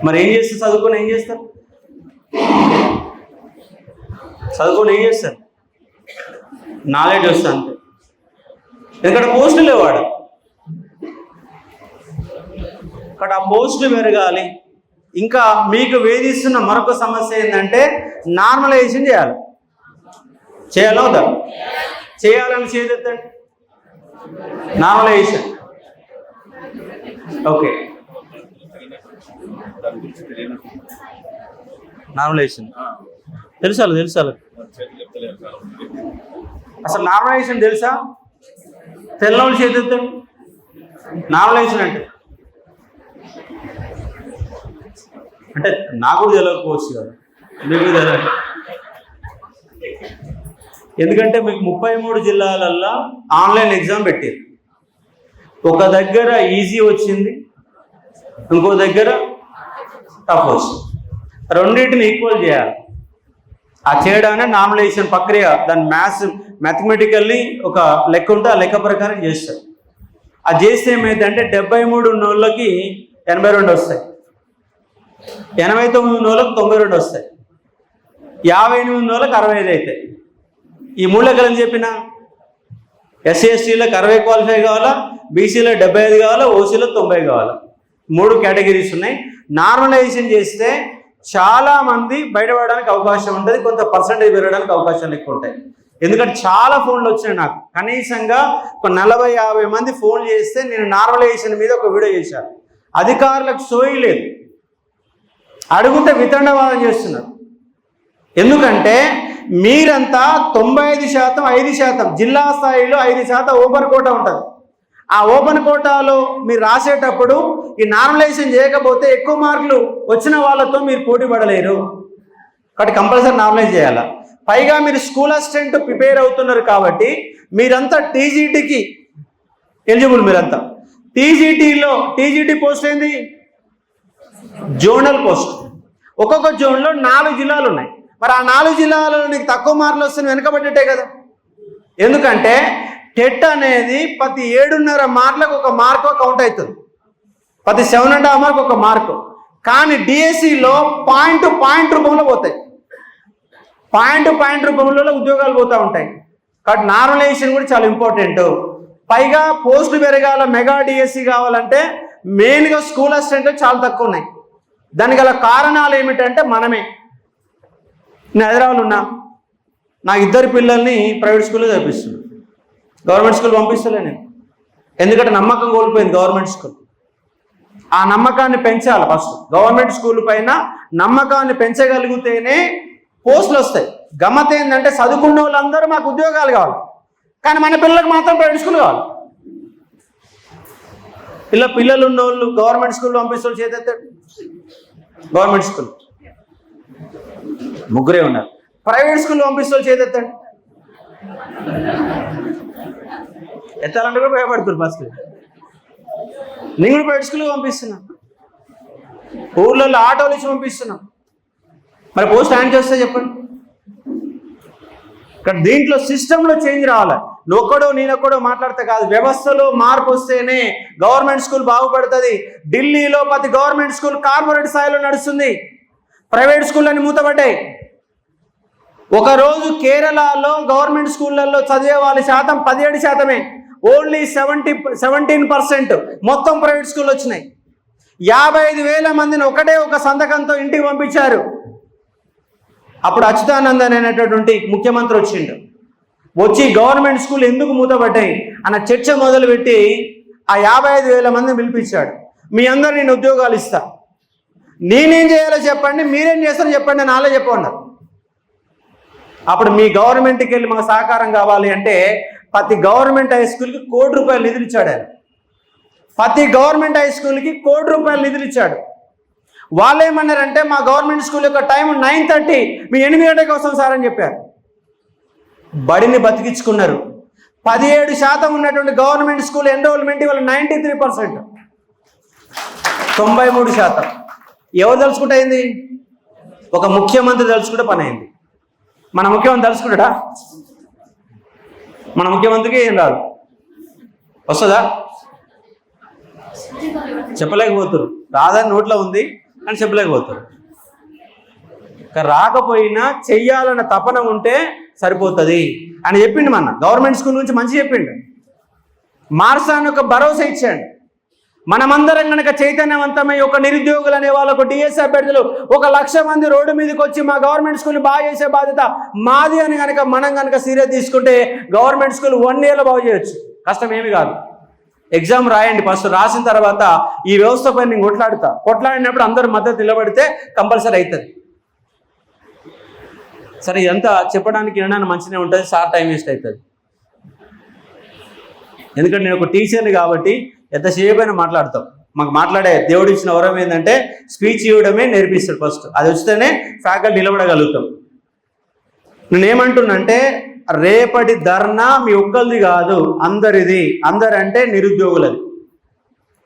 మరి ఏం చేస్తారు? చదువుకొని ఏం చేస్తారు? చదువుకొని ఏం చేస్తారు? నాలెడ్జ్ వస్తా అంతే. ఎందుకంటే పోస్టులు లేవాడు. అక్కడ ఆ పోస్టులు పెరగాలి. ఇంకా మీకు వేధిస్తున్న మరొక సమస్య ఏంటంటే నార్మలైజేషన్ చేయాలి. చేయాలవుదా? చేయాలని చేద్దండి. Normalisation okay. నార్మలైజేషన్ తెలుసా? అసలు నార్మలైజేషన్ తెలుసా? తెల్లవాళ్ళు చేద్దాం. నార్మలైజేషన్ అంటే నాకు తెలియకపోవచ్చు కదా, మీకు తెలియదు. ఎందుకంటే మీకు 33 జిల్లాలల్లో ఆన్లైన్ ఎగ్జామ్ పెట్టారు. ఒక దగ్గర ఈజీ వచ్చింది, ఇంకో దగ్గర టఫ్ వచ్చింది. రెండింటిని ఈక్వల్ చేయాలి. ఆ చేయడానే నార్మలైజేషన్ ప్రక్రియ. దాని మ్యాథమెటికల్లీ ఒక లెక్క ఉంటే ఆ లెక్క ప్రకారం చేస్తారు. అది చేస్తే ఏమైందంటే 73 ఉన్న వాళ్ళకి 82 వస్తాయి, 89 ఉన్న వాళ్ళకి 92 వస్తాయి, 58 ఉన్న వాళ్ళకి 65 అవుతాయి. ఈ 3 లెక్కలని చెప్పిన ఎస్సీ ఎస్టీలకు 60 క్వాలిఫై కావాలా, బీసీలో 75 కావాలా, ఓసీలో 90 కావాలా. 3 కేటగిరీస్ ఉన్నాయి. నార్మలైజేషన్ చేస్తే చాలామంది బయటపడడానికి అవకాశం ఉంటుంది, కొంత పర్సంటేజ్ పెరగడానికి అవకాశాలు ఎక్కువ ఉంటాయి. ఎందుకంటే చాలా ఫోన్లు వచ్చినాయి నాకు. కనీసంగా ఒక 40-50 మంది ఫోన్ చేస్తే నేను నార్మలైజేషన్ మీద ఒక వీడియో చేశాను. అధికారులకు సోయి లేదు, అడుగుతే వితండవాదం చేస్తున్నారు. ఎందుకంటే మీరంతా 95%, 5% జిల్లా స్థాయిలో 5% ఓపెన్ కోటా ఉంటుంది. ఆ ఓపెన్ కోటాలో మీరు రాసేటప్పుడు ఈ నార్మలైజేషన్ చేయకపోతే ఎక్కువ మార్కులు వచ్చిన వాళ్ళతో మీరు పోటీ పడలేరు. కాబట్టి కంపల్సరీ నార్మలైజ్ చేయాలి. పైగా మీరు స్కూల్ అసిస్టెంట్ ప్రిపేర్ అవుతున్నారు కాబట్టి మీరంతా టీజీటీకి ఎలిజిబుల్. మీరంతా టీజీటీ పోస్ట్ ఏంది? Zonal post. ఒక్కొక్క జోన్లో 4 జిల్లాలు ఉన్నాయి. మరి ఆ 4 జిల్లాలలో నీకు తక్కువ మార్కులు వస్తే వెనకబడ్డట్టే కదా. ఎందుకంటే టెట్ అనేది ప్రతి 7.5 మార్కులకు ఒక మార్కు కౌంట్ అవుతుంది, ప్రతి 7.5 మార్కు ఒక మార్కు. కానీ డిఎస్సిలో పాయింట్ రూపంలో పోతాయి, పాయింట్ రూపంలో ఉద్యోగాలు పోతూ ఉంటాయి. కాబట్టి నార్మలైజేషన్ కూడా చాలా ఇంపార్టెంట్. పైగా పోస్టులు పెరగాల, మెగా డిఎస్సి కావాలంటే మెయిన్గా స్కూల్ అసిస్టెంట్లు చాలా తక్కువ ఉన్నాయి. దానికి గల కారణాలు ఏమిటంటే మనమే. నేను హైదరాబాద్లో ఉన్నా, నా 2 పిల్లల్ని ప్రైవేట్ స్కూల్లో చదివిస్తున్నాను, గవర్నమెంట్ స్కూల్ పంపిస్తలే నేను. ఎందుకంటే నమ్మకం కోల్పోయింది గవర్నమెంట్ స్కూల్. ఆ నమ్మకాన్ని పెంచాలి. ఫస్ట్ గవర్నమెంట్ స్కూల్ పైన నమ్మకాన్ని పెంచగలిగితేనే పోస్టులు వస్తాయి. గమ్మత్ ఏంటంటే చదువుకున్న వాళ్ళందరూ మాకు ఉద్యోగాలు కావాలి, కానీ మన పిల్లలకు మాత్రం ప్రైవేట్ స్కూల్ కావాలి. పిల్లలు ఉన్న వాళ్ళు గవర్నమెంట్ స్కూల్ పంపిస్తారు, చేతెత్తాడు. గవర్నమెంట్ స్కూల్ 3 ఉన్నారు, ప్రైవేట్ స్కూల్ పంపిస్తారు, చేతెత్తాడు. ఎత్తాలంటే కూడా భయపడుతుంది. ఫస్ట్ నేను కూడా ప్రైవేట్ స్కూల్కి పంపిస్తున్నా, ఊర్లలో ఆటోలు ఇచ్చి పంపిస్తున్నాం. మరి పోస్ట్ హ్యాండ్ చేస్తే చెప్పండి. ఇక్కడ దీంట్లో సిస్టంలో చేంజ్ రావాలి. నువ్వొక్కడో నేనొక్కడో మాట్లాడితే కాదు, వ్యవస్థలో మార్పు వస్తేనే గవర్నమెంట్ స్కూల్ బాగుపడుతుంది. ఢిల్లీలో ప్రతి గవర్నమెంట్ స్కూల్ కార్పొరేట్ స్థాయిలో నడుస్తుంది, ప్రైవేట్ స్కూళ్ళని మూతపడ్డాయి. ఒకరోజు కేరళలో గవర్నమెంట్ స్కూళ్ళల్లో చదివే వాళ్ళ శాతం 17%, ఓన్లీ 17% మొత్తం ప్రైవేట్ స్కూల్ వచ్చినాయి. 55,000 మందిని ఒకటే ఒక సంతకంతో ఇంటికి పంపించారు. అప్పుడు అచ్యుతానందన్ అనేటటువంటి ముఖ్యమంత్రి వచ్చి గవర్నమెంట్ స్కూల్ ఎందుకు మూతపడ్డాయి అన్న చర్చ మొదలుపెట్టి ఆ 55,000 మందిని పిలిపించాడు. మీ అందరూ నేను ఉద్యోగాలు ఇస్తా, నేనేం చేయాలో చెప్పండి, మీరేం చేస్తారో చెప్పండి, నాలో చెప్పండి. అప్పుడు మీ గవర్నమెంట్కి వెళ్ళి మాకు సహకారం కావాలి అంటే ప్రతి గవర్నమెంట్ హై స్కూల్కి ₹1 కోటి నిధులు ఇచ్చాడు ఆయన. ప్రతి గవర్నమెంట్ హై స్కూల్కి ₹1 కోటి నిధులు ఇచ్చాడు. వాళ్ళు ఏమన్నారంటే మా గవర్నమెంట్ స్కూల్ యొక్క టైం 9:30, మీ 8 గంటలకు వస్తాం సార్ అని చెప్పారు. బడిని బతికించుకున్నారు. 17% ఉన్నటువంటి గవర్నమెంట్ స్కూల్ ఎన్రోల్మెంట్ ఇవాళ 93%, 93%. ఎవరు తలుచుకుంటే అయింది? ఒక ముఖ్యమంత్రి తలుచుకుంటే పని అయింది. మన ముఖ్యమంత్రి తలుచుకుంటాడా? మన ముఖ్యమంత్రికి ఏం రాదు. వస్తుందా? చెప్పలేకపోతారు. రాదని నోట్లో ఉంది అని చెప్పలేకపోతారు. రాకపోయినా చెయ్యాలన్న తపన ఉంటే సరిపోతుంది అని చెప్పిండు. మన గవర్నమెంట్ స్కూల్ గురించి మంచి చెప్పిండు. మార్సాన్ని ఒక భరోసా ఇచ్చాడు. మనమందరం కనుక చైతన్యవంతమై ఒక నిరుద్యోగులు అనే వాళ్ళకు డిఎస్సీ అభ్యర్థులు 1,00,000 మంది రోడ్డు మీదకి వచ్చి మా గవర్నమెంట్ స్కూల్ బాగా చేసే బాధ్యత మాది అని కనుక మనం కనుక సీరియస్ తీసుకుంటే గవర్నమెంట్ స్కూల్ 1 yearలో బాగు చేయొచ్చు. కష్టం ఏమి కాదు. ఎగ్జామ్ రాయండి. ఫస్ట్ రాసిన తర్వాత ఈ వ్యవస్థ పైన నేను కొట్లాడినప్పుడు అందరూ మద్దతు నిలబడితే కంపల్సరీ అవుతుంది. సరే, ఇదంతా చెప్పడానికి వినడానికి మంచిగా ఉంటుంది, సార్ టైం వేస్ట్ అవుతుంది. ఎందుకంటే నేను ఒక టీచర్ని కాబట్టి ఎంతసేపు అయినా మాట్లాడతాం. మాకు మాట్లాడే దేవుడు ఇచ్చిన వరం ఏంటంటే స్పీచ్ ఇవ్వడమే నేర్పిస్తాడు. ఫస్ట్ అది వస్తేనే ఫ్యాకల్టీ నిలబడగలుగుతాం. నేనేమంటున్నంటే రేపటి ధర్నా మీ ఒక్కరిది కాదు, అందరిది. అందరంటే నిరుద్యోగులది.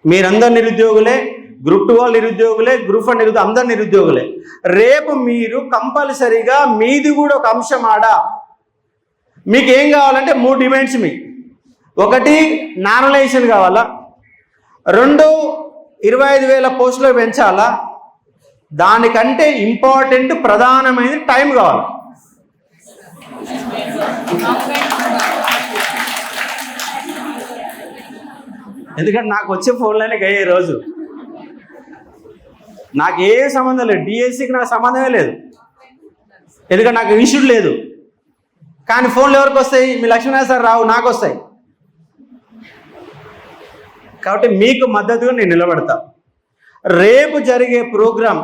మీరందరు నిరుద్యోగులే, గ్రూప్ 2 వాళ్ళు నిరుద్యోగులే, గ్రూప్ 1 నిరుద్యోగులు, అందరు నిరుద్యోగులే. రేపు మీరు కంపల్సరీగా మీది కూడా ఒక అంశం మీకు ఏం కావాలంటే 3 డిమాండ్స్. మీకు 1 నార్మలైజేషన్ కావాలా, 2 25,000 పోస్టులు పెంచాలా, దానికంటే ఇంపార్టెంట్ ప్రధానమైన టైం కావాలి. ఎందుకంటే నాకు వచ్చే ఫోన్లోనే గయ్యే రోజు నాకు ఏ సంబంధం లేదు, డిఎస్సికి నాకు సంబంధమే లేదు. ఎందుకంటే నాకు ఇష్యూ లేదు. కానీ ఫోన్లు ఎవరికి వస్తాయి? మీ లక్ష్మీనారాయణ సార్ రావు, నాకు వస్తాయి. కాబట్టి మీకు మద్దతుగా నేను నిలబడతా. రేపు జరిగే ప్రోగ్రాం,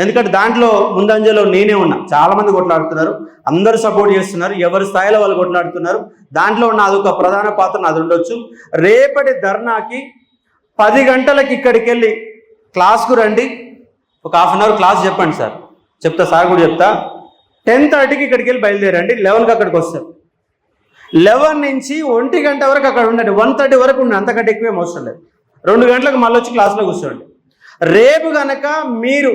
ఎందుకంటే దాంట్లో ముందంజలో నేనే ఉన్నా. చాలామంది కొట్లాడుతున్నారు, అందరూ సపోర్ట్ చేస్తున్నారు, ఎవరి స్థాయిలో వాళ్ళు కొట్లాడుతున్నారు. దాంట్లో నాది ఒక ప్రధాన పాత్ర నాది ఉండొచ్చు. రేపటి ధర్నాకి 10 గంటలకి ఇక్కడికి వెళ్ళి క్లాస్కు రండి. ఒక 1/2 అవర్ క్లాస్ చెప్పండి సార్, చెప్తా, సార్ కూడా చెప్తా. 10:30కి ఇక్కడికి వెళ్ళి బయలుదేరండి. 11కి అక్కడికి వస్తారు. 11 నుంచి 1 గంట వరకు అక్కడ ఉండండి. 1:30 వరకు ఉండండి, అంతకంటే ఎక్కువేం అవసరం లేదు. 2 గంటలకు మళ్ళీ వచ్చి క్లాస్లో కూర్చోండి. రేపు కనుక మీరు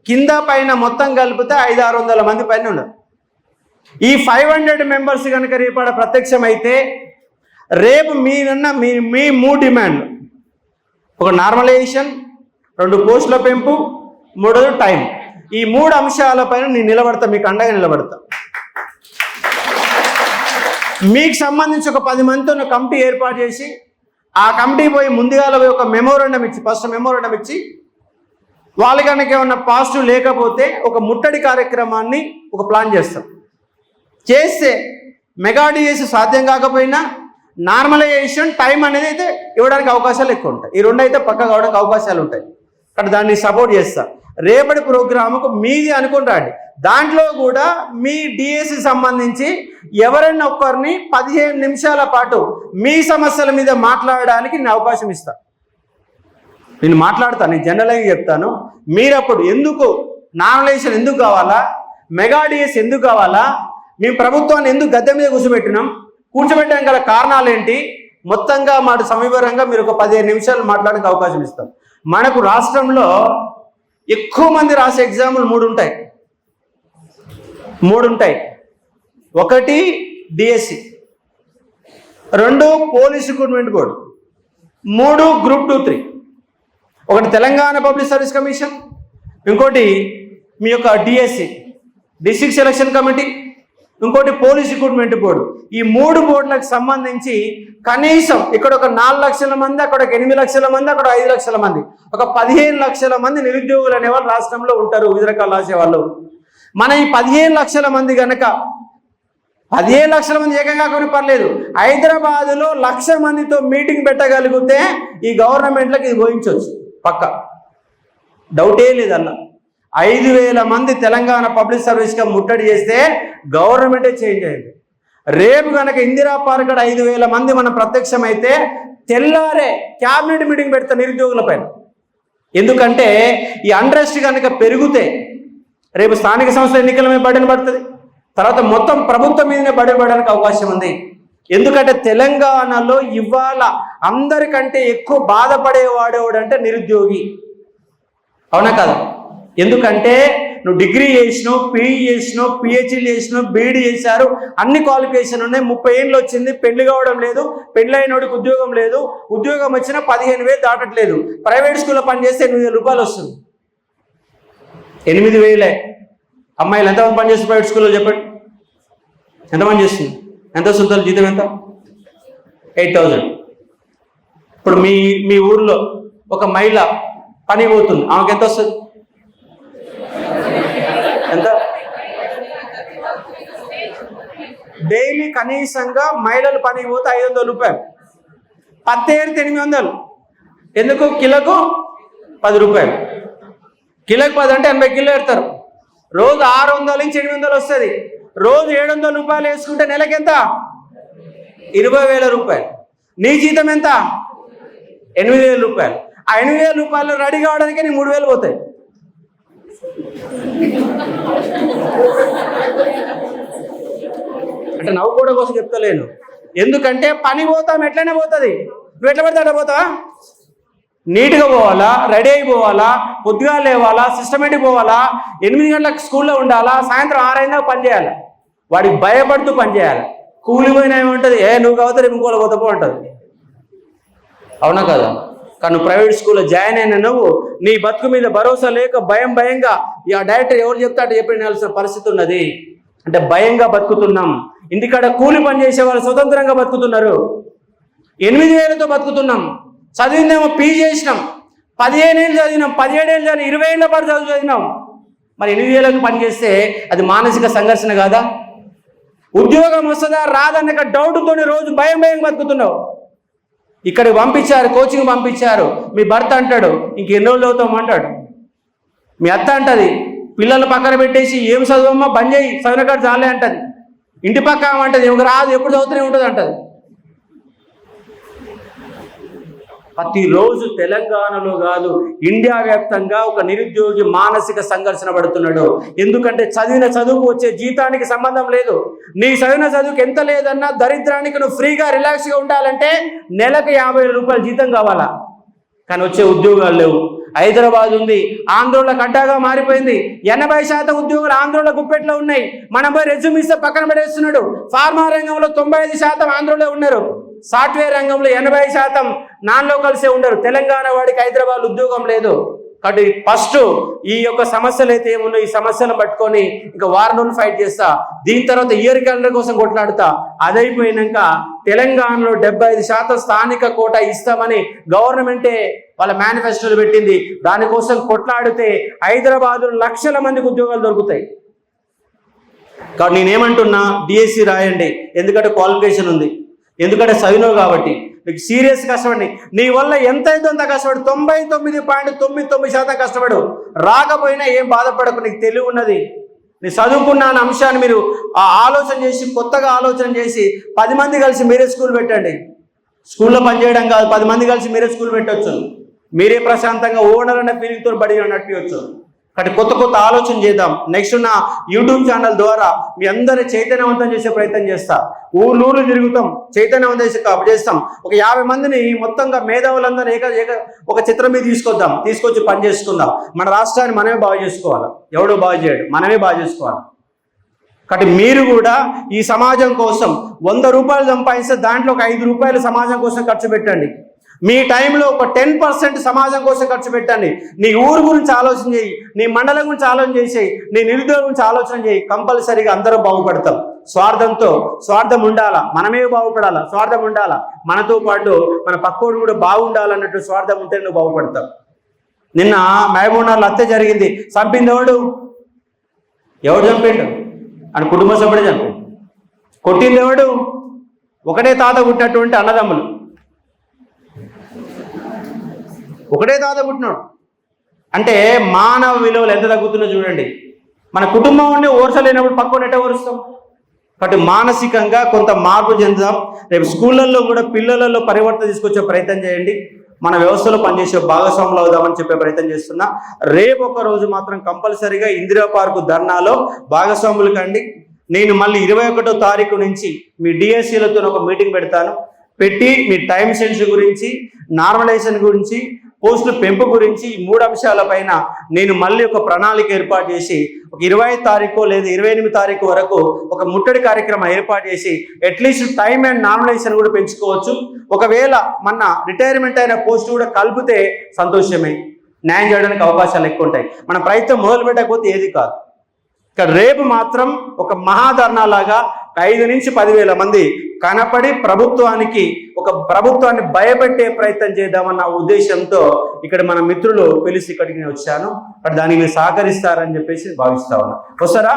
కింద పైన మొత్తం కలిపితే 500-600 మంది పైన ఉన్నారు. ఈ 500 మెంబర్స్ కనుక రేపడ ప్రత్యక్షమైతే రేపు మీరున్న మీ 3 డిమాండ్లు, 1 నార్మలైజేషన్, 2 పోస్టుల పెంపు, 3 టైం. ఈ 3 అంశాలపైన నేను నిలబడతా, మీకు అండగా నిలబడతా. మీకు సంబంధించి ఒక 10 మందితో ఒక కమిటీ ఏర్పాటు చేసి ఆ కమిటీ పోయి ముందుగా ఒక మెమోరాండం ఇచ్చి, ఫస్ట్ మెమోరాండం ఇచ్చి వాళ్ళ కనుక ఏమన్నా పాజిటివ్ లేకపోతే ఒక ముట్టడి కార్యక్రమాన్ని ఒక ప్లాన్ చేస్తాం. చేస్తే మెగా డిఎస్సి సాధ్యం కాకపోయినా నార్మలైజేషన్ టైం అనేది అయితే ఇవ్వడానికి అవకాశాలు ఎక్కువ ఉంటాయి. ఈ రెండు అయితే పక్క కావడానికి అవకాశాలు ఉంటాయి. కానీ దాన్ని సపోర్ట్ చేస్తా. రేపటి ప్రోగ్రాముకు మీది అనుకుని రాండి. దాంట్లో కూడా మీ డిఎస్సి సంబంధించి ఎవరైనా ఒక్కరిని 15 నిమిషాల పాటు మీ సమస్యల మీద మాట్లాడడానికి నేను అవకాశం ఇస్తాను. నేను మాట్లాడతాను, నేను జనరల్గా చెప్తాను. మీరప్పుడు ఎందుకు నామినేషన్ ఎందుకు కావాలా, మెగా డిఎస్ ఎందుకు కావాలా, మేము ప్రభుత్వాన్ని ఎందుకు గద్దె మీద కూర్చోబెట్టడం గల కారణాలు ఏంటి, మొత్తంగా మాట సమీపరంగా మీరు ఒక 15 నిమిషాలు మాట్లాడడానికి అవకాశం ఇస్తాం. మనకు రాష్ట్రంలో ఎక్కువ మంది రాసే ఎగ్జామ్లు 3 ఉంటాయి. 1 DSC, 2 police recruitment board, 3 group 2, 3. ఒకటి తెలంగాణ పబ్లిక్ సర్వీస్ కమిషన్, ఇంకోటి మీ యొక్క డిఎస్సి డిస్ట్రిక్ట్ సెలక్షన్ కమిటీ, ఇంకోటి పోలీస్ రిక్రూట్మెంట్ బోర్డు. ఈ 3 బోర్డులకు సంబంధించి కనీసం ఇక్కడ ఒక 4 లక్షల మంది, అక్కడ ఒక 8 లక్షల మంది, అక్కడ 5 లక్షల మంది, ఒక 15 లక్షల మంది నిరుద్యోగులు అనేవాళ్ళు రాష్ట్రంలో ఉంటారు, వివిధ రకాల రాసేవాళ్ళు. మన ఈ 15 లక్షల మంది కనుక 15 లక్షల మంది ఏకంగా కొని పర్లేదు, హైదరాబాదులో 1,00,000 మందితో మీటింగ్ పెట్టగలిగితే ఈ గవర్నమెంట్లకు ఇది పోయించవచ్చు పక్క, డౌటే లేదన్న. 5,000 మంది తెలంగాణ పబ్లిక్ సర్వీస్గా ముట్టడి చేస్తే గవర్నమెంటే చేంజ్ అయింది. రేపు కనుక ఇందిరా పార్క్ 5,000 మంది మనం ప్రత్యక్షమైతే తెల్లారే క్యాబినెట్ మీటింగ్ పెడతా నిరుద్యోగుల పైన. ఎందుకంటే ఈ అండ్రెస్ట్ కనుక పెరిగితే రేపు స్థానిక సంస్థల ఎన్నికల మీద బడిన పడుతుంది, తర్వాత మొత్తం ప్రభుత్వం మీదనే పడడానికి అవకాశం ఉంది. ఎందుకంటే తెలంగాణలో ఇవాళ అందరికంటే ఎక్కువ బాధపడేవాడేవాడు అంటే నిరుద్యోగి, అవునా కదా? ఎందుకంటే నువ్వు డిగ్రీ చేసినావు, పీఈ చేసినావు, పిహెచ్డీ చేసినావు, బీఈడీ చేశారు, అన్ని క్వాలిఫికేషన్ ఉన్నాయి, 30 ఏళ్ళు వచ్చింది, పెళ్లి కావడం లేదు, పెళ్ళైనోడికి ఉద్యోగం లేదు, ఉద్యోగం వచ్చినా 15,000 దాటట్లేదు, ప్రైవేట్ స్కూల్లో పనిచేస్తే 8,000 రూపాయలు వస్తుంది. 8,000 అమ్మాయిలు ఎంతమంది పనిచేస్తారు ప్రైవేట్ స్కూల్లో చెప్పండి? ఎంతమంది చేస్తుంది? ఎంత వస్తుంది జీతం? ఎంత? 8,000. ఇప్పుడు మీ ఊర్లో ఒక మహిళ పని పోతుంది, ఆమెకి ఎంత వస్తుంది? ఎంత? డైలీ కనీసంగా మహిళలు పనికి పోతే 500 రూపాయలు, పత్తి ఏరితే 800. ఎందుకు? కిలోకు 10 రూపాయలు. కిలోకి 10 అంటే 80 కిలో ఏరుతారు. రోజు 600 నుంచి 800 వస్తుంది. రోజు 700 రూపాయలు వేసుకుంటే నెలకి ఎంత? 20,000 రూపాయలు. నీ జీతం ఎంత? 8,000 రూపాయలు. ఆ 8,000 రూపాయలు రెడీ కావడానికి నీ 3,000 పోతాయి. అంటే నవ్వుకోవడం కోసం చెప్తలేను, ఎందుకంటే పని పోతాం ఎట్లనే పోతుంది. నువ్వు ఎట్లా పడితే అట్లా పోతావా? నీట్గా పోవాలా, రెడీ అయిపోవాలా, పొద్దుగా లేవాలా, సిస్టమేటిక్ పోవాలా, 8 గంటలకు స్కూల్లో ఉండాలా, సాయంత్రం 6 అయినా పని చేయాలి. వాడికి భయపడుతూ పని చేయాలి. కూలిపోయినా ఏముంటుంది, నువ్వు కావతే రేపు ఇంకోలో పోతాపో ఉంటుంది, అవునా కదా? కానీ ప్రైవేట్ స్కూల్లో జాయిన్ అయిన నువ్వు నీ బతుకు మీద భరోసా లేక భయంగా ఆ డైరెక్టర్ ఎవరు చెప్తే అటు చెప్పినాల్సిన పరిస్థితి ఉన్నది. అంటే భయంగా బతుకుతున్నాం. ఇంటికాడ కూలి పని చేసే వాళ్ళు స్వతంత్రంగా బతుకుతున్నారు. 8,000తో బతుకుతున్నాం. చదివిందేమో పీజీ చేసినాం, 15 ఏళ్ళు చదివినాం, 17 ఏళ్ళు చదివినాం, 20 ఏళ్ళ పాటు చదివినాం. మరి 8,000కు పని చేస్తే అది మానసిక సంఘర్షణ కాదా? ఉద్యోగం వస్తుందా రాదన్న డౌట్తో రోజు భయం బతుకుతున్నావు. ఇక్కడికి పంపించారు, కోచింగ్ పంపించారు. మీ భర్త అంటాడు ఇంకెన్ని రోజులు అవుతామంటాడు. మీ అత్త అంటది పిల్లలు పక్కన పెట్టేసి ఏం చదువమ్మా బంద్ చేయి, చదివిన కాడ చాలే అంటది. ఇంటి పక్క అంటది ఒక రాదు, ఎప్పుడు చదువుతూనే ఉంటుంది అంటది. ప్రతిరోజు తెలంగాణలో కాదు ఇండియా వ్యాప్తంగా ఒక నిరుద్యోగి మానసిక సంఘర్షణ పడుతున్నాడు. ఎందుకంటే చదివిన చదువుకు వచ్చే జీతానికి సంబంధం లేదు. నీ చదివిన చదువుకి ఎంత లేదన్నా దరిద్రానికి నువ్వు ఫ్రీగా రిలాక్స్గా ఉండాలంటే నెలకు 50,000 రూపాయలు జీతం కావాలా? కానీ వచ్చే ఉద్యోగాలు లేవు. హైదరాబాద్ ఉంది, ఆంధ్రోళ్ళ అడ్డాగా మారిపోయింది. 80% ఉద్యోగులు ఆంధ్రోళ్ళ గుప్పెట్లో ఉన్నాయి. మనం పోయి రెజ్యూమ్ ఇస్తే పక్కన పడేస్తున్నాడు. ఫార్మా రంగంలో 95% ఆంధ్రోళ్ళే ఉన్నారు. సాఫ్ట్వేర్ రంగంలో 80% నాన్ లోకల్సే ఉండరు. తెలంగాణ వాడికి హైదరాబాద్ ఉద్యోగం లేదు. కాబట్టి ఫస్ట్ ఈ యొక్క సమస్యలు అయితే ఏమున్నాయి, ఈ సమస్యలను పట్టుకొని ఇంకా వారం రోజులు ఫైట్ చేస్తా, దీని తర్వాత ఇయర్ క్యాలెండర్ కోసం కొట్లాడుతా. అదైపోయినాక తెలంగాణలో 75% స్థానిక కోటా ఇస్తామని గవర్నమెంటే వాళ్ళ మేనిఫెస్టోలు పెట్టింది. దానికోసం కొట్లాడితే హైదరాబాద్లో లక్షల మందికి ఉద్యోగాలు దొరుకుతాయి. కాబట్టి నేనేమంటున్నా, డిఎస్సి రాయండి, ఎందుకంటే క్వాలిఫికేషన్ ఉంది, ఎందుకంటే చదివినవు కాబట్టి. నీకు సీరియస్ కష్టపడి నీ వల్ల ఎంత అయితే అంత కష్టపడు, 99.99% కష్టపడు. రాకపోయినా ఏం బాధపడకు, నీకు తెలివి ఉన్నది. నీ చదువుకున్న అంశాన్ని మీరు ఆలోచన చేసి, కొత్తగా ఆలోచన చేసి 10 మంది కలిసి మీరే స్కూల్ పెట్టండి. స్కూల్లో పనిచేయడం కాదు, 10 మంది కలిసి మీరే స్కూల్ పెట్టవచ్చు. మీరే ప్రశాంతంగా ఓనర్ అనే ఫీలింగ్తో బడి నడిపించవచ్చు. కాబట్టి కొత్త కొత్త ఆలోచన చేద్దాం. నెక్స్ట్ నా యూట్యూబ్ ఛానల్ ద్వారా మీ అందరినీ చైతన్యవంతం చేసే ప్రయత్నం చేస్తా. ఊళ్ళు తిరుగుతాం, చైతన్యవంతం చేస్తాం. ఒక 50 మందిని మొత్తంగా మేధావులందరూ ఒక చిత్రం మీద తీసుకొచ్చి పని చేసుకుందాం. మన రాష్ట్రాన్ని మనమే బాగు చేసుకోవాలి, ఎవడో బాగు చేయడు, మనమే బాగు చేసుకోవాలి. కాబట్టి మీరు కూడా ఈ సమాజం కోసం 100 రూపాయలు సంపాదిస్తే దాంట్లో ఒక 5 రూపాయలు సమాజం కోసం ఖర్చు పెట్టండి. మీ టైంలో ఒక 10% సమాజం కోసం ఖర్చు పెట్టండి. నీ ఊరు గురించి ఆలోచన చేయి, నీ మండలం గురించి ఆలోచన చేసేయి, నీ నిరుద్యోగం గురించి ఆలోచన చేయి. కంపల్సరీగా అందరూ బాగుపడతాం. స్వార్థం ఉండాలా, మనమే బాగుపడాలా, స్వార్థం ఉండాలా, మనతో పాటు మన పక్కోడు కూడా బాగుండాలన్నట్టు స్వార్థం ఉంటే నువ్వు బాగుపడతావు. నిన్న మహబూబ్నగర్లో హత్య జరిగింది. చంపింది ఎవడు చంపిండు? అని కుటుంబ సభ్యుడే చంపిండు. కొట్టింది ఎవడు? ఒకటే తాత పుట్టినటువంటి అన్నదమ్ములు, ఒకటే తాత పుట్టినాడు. అంటే మానవ విలువలు ఎంత తగ్గుతుందో చూడండి. మన కుటుంబం ఉండి ఓర్చలేనప్పుడు పక్కన ఎట్ట ఓరుస్తాం? కాబట్టి మానసికంగా కొంత మార్పు చెందుదాం. రేపు స్కూళ్ళల్లో కూడా పిల్లలలో పరివర్తన తీసుకొచ్చే ప్రయత్నం చేయండి. మన వ్యవస్థలో పనిచేసే భాగస్వాములు అవుదామని చెప్పే ప్రయత్నం చేస్తున్నా. రేపు ఒక రోజు మాత్రం కంపల్సరీగా ఇందిరా పార్కు ధర్నాలో భాగస్వాములు కండి. నేను మళ్ళీ 21వ తారీఖు నుంచి మీ డిఎస్సీలతో ఒక మీటింగ్ పెట్టి మీ టైం సెన్స్ గురించి, నార్మలైజేషన్ గురించి, పోస్టుల పెంపు గురించి, ఈ 3 అంశాలపైన నేను మళ్ళీ ఒక ప్రణాళిక ఏర్పాటు చేసి ఒక 25 తారీఖు లేదా 28 తారీఖు వరకు ఒక ముట్టడి కార్యక్రమం ఏర్పాటు చేసి అట్లీస్ట్ టైం అండ్ నార్మలైజేషన్ కూడా పెంచుకోవచ్చు. ఒకవేళ మన రిటైర్మెంట్ అయిన పోస్ట్ కూడా కలిపితే సంతోషమే, న్యాయం చేయడానికి అవకాశాలు ఎక్కువ ఉంటాయి. మన ప్రయత్నం మొదలు పెట్టకపోతే ఏది కాదు. ఇక్కడ రేపు మాత్రం ఒక మహాధర్నా లాగా 5 నుంచి 10,000 మంది కనపడి ప్రభుత్వాన్ని భయపెట్టే ప్రయత్నం చేద్దామన్న ఉద్దేశంతో ఇక్కడ మన మిత్రులు పిలిచి ఇక్కడికి నేను వచ్చాను. దానికి మీరు సహకరిస్తారని చెప్పేసి భావిస్తా ఉన్నా. వస్తారా?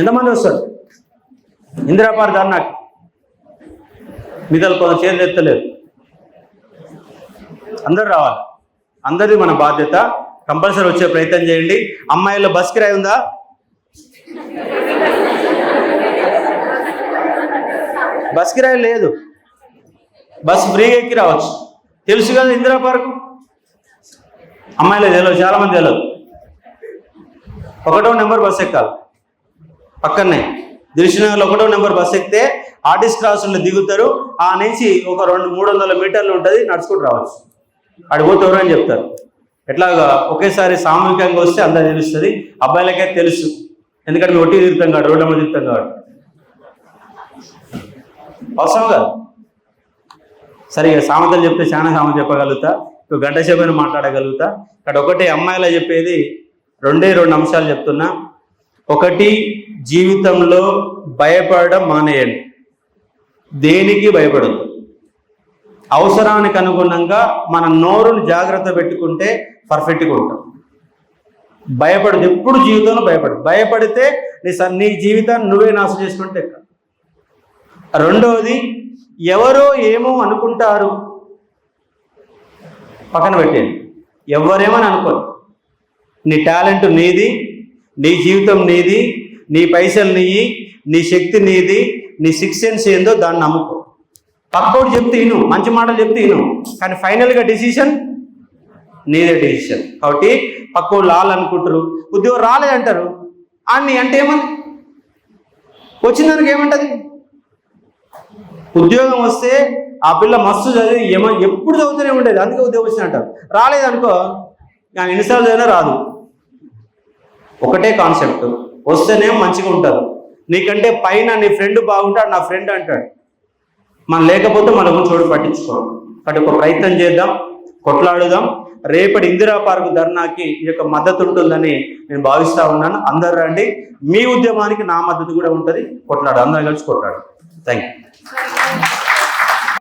ఎంతమంది వస్తారు ఇందిరా పార్క్ ధర్నాకి? మిగతా కొంత చేతులు ఎత్తలేదు. అందరు రావాలి, అందరిది మన బాధ్యత. కంపల్సరీ వచ్చే ప్రయత్నం చేయండి. అమ్మాయిల్లో బస్ కిరాయి ఉందా? బస్ కిరాయి లేదు, బస్ ఫ్రీగా ఎక్కి రావచ్చు. తెలుసు కదా ఇందిరా పార్కు? అమ్మాయిలే తెలియదు, చాలా మంది తెలియదు. 1వ నెంబర్ బస్ ఎక్కాలి, పక్కనే దిల్షునగర్లో 1వ నెంబర్ బస్ ఎక్కితే ఆర్టిస్ట్ క్రాస్లో దిగుతారు. ఆ నుంచి ఒక 200-300 మీటర్లు ఉంటుంది, నడుచుకుంటూ రావచ్చు. అడిగిపోతే ఎవరు అని చెప్తారు. ఎట్లాగా ఒకేసారి సామూహికంగా వస్తే అందరూ తెలుస్తుంది. అబ్బాయిలకే తెలుసు, ఎందుకంటే మేము ఒట్టి తిరుగుతాం కాదు, రోడ్ల మీద తిరుగుతాం కాబట్టి. అవసరం కాదు. సరిగా సామెతలు చెప్తే చాలా సామెత చెప్పగలుగుతా, ఒక గంట సేపైనా మాట్లాడగలుగుతా. ఇక్కడ ఒకటి అమ్మాయిలా చెప్పేది 2 అంశాలు చెప్తున్నా. ఒకటి, జీవితంలో భయపడడం మానేయండి. దేనికి భయపడదు. అవసరానికి అనుగుణంగా మన నోరుని జాగ్రత్త పెట్టుకుంటే పర్ఫెక్ట్గా ఉంటాం. భయపడదు, ఎప్పుడు జీవితంలో భయపడితే నీ జీవితాన్ని నువ్వే నాశనం చేసుకుంటే ఎక్క. 2వది, ఎవరో ఏమో అనుకుంటారు, పక్కన పెట్టేయండి. ఎవరేమని అనుకోరు. నీ టాలెంట్ నీది, నీ జీవితం నీది, నీ పైసలు నీయి, నీ శక్తి నీది, నీ 6 సెన్స్ ఏందో దాన్ని నమ్ముకో. పక్కోడు చెప్తే విను, మంచి మాటలు చెప్తే విను, కానీ ఫైనల్గా డిసిషన్ నీదే డిసిషన్. కాబట్టి పక్కోళ్ళు అనుకుంటారు, ఉద్యోగం రాలేదంటారు. అన్ని అంటే ఏమని వచ్చిందానికి ఏమంటది? ఉద్యోగం వస్తే ఆ పిల్ల మస్తు చదివి ఎప్పుడు చదువుతూనే ఉండేది, అందుకే ఉద్యోగం వచ్చింది అంటారు. రాలేదనుకో, కానీ ఎన్నిసార్లు చదివినా రాదు. ఒకటే కాన్సెప్ట్, వస్తేనే మంచిగా ఉంటారు. నీకంటే పైన నీ ఫ్రెండ్ బాగుంటాడు, నా ఫ్రెండ్ అంటాడు. మనం లేకపోతే మన గురించి చోటు పట్టించుకోవడం. కాబట్టి ఒక ప్రయత్నం చేద్దాం, కొట్లాడుదాం. రేపటి ఇందిరా పార్క్ ధర్నాకి ఈ యొక్క మద్దతు ఉంటుందని నేను భావిస్తా ఉన్నాను. అందరు రండి, మీ ఉద్యమానికి నా మద్దతు కూడా ఉంటుంది. కొట్లాడు, అందరం కలిసి కొట్లాడు. Thank you.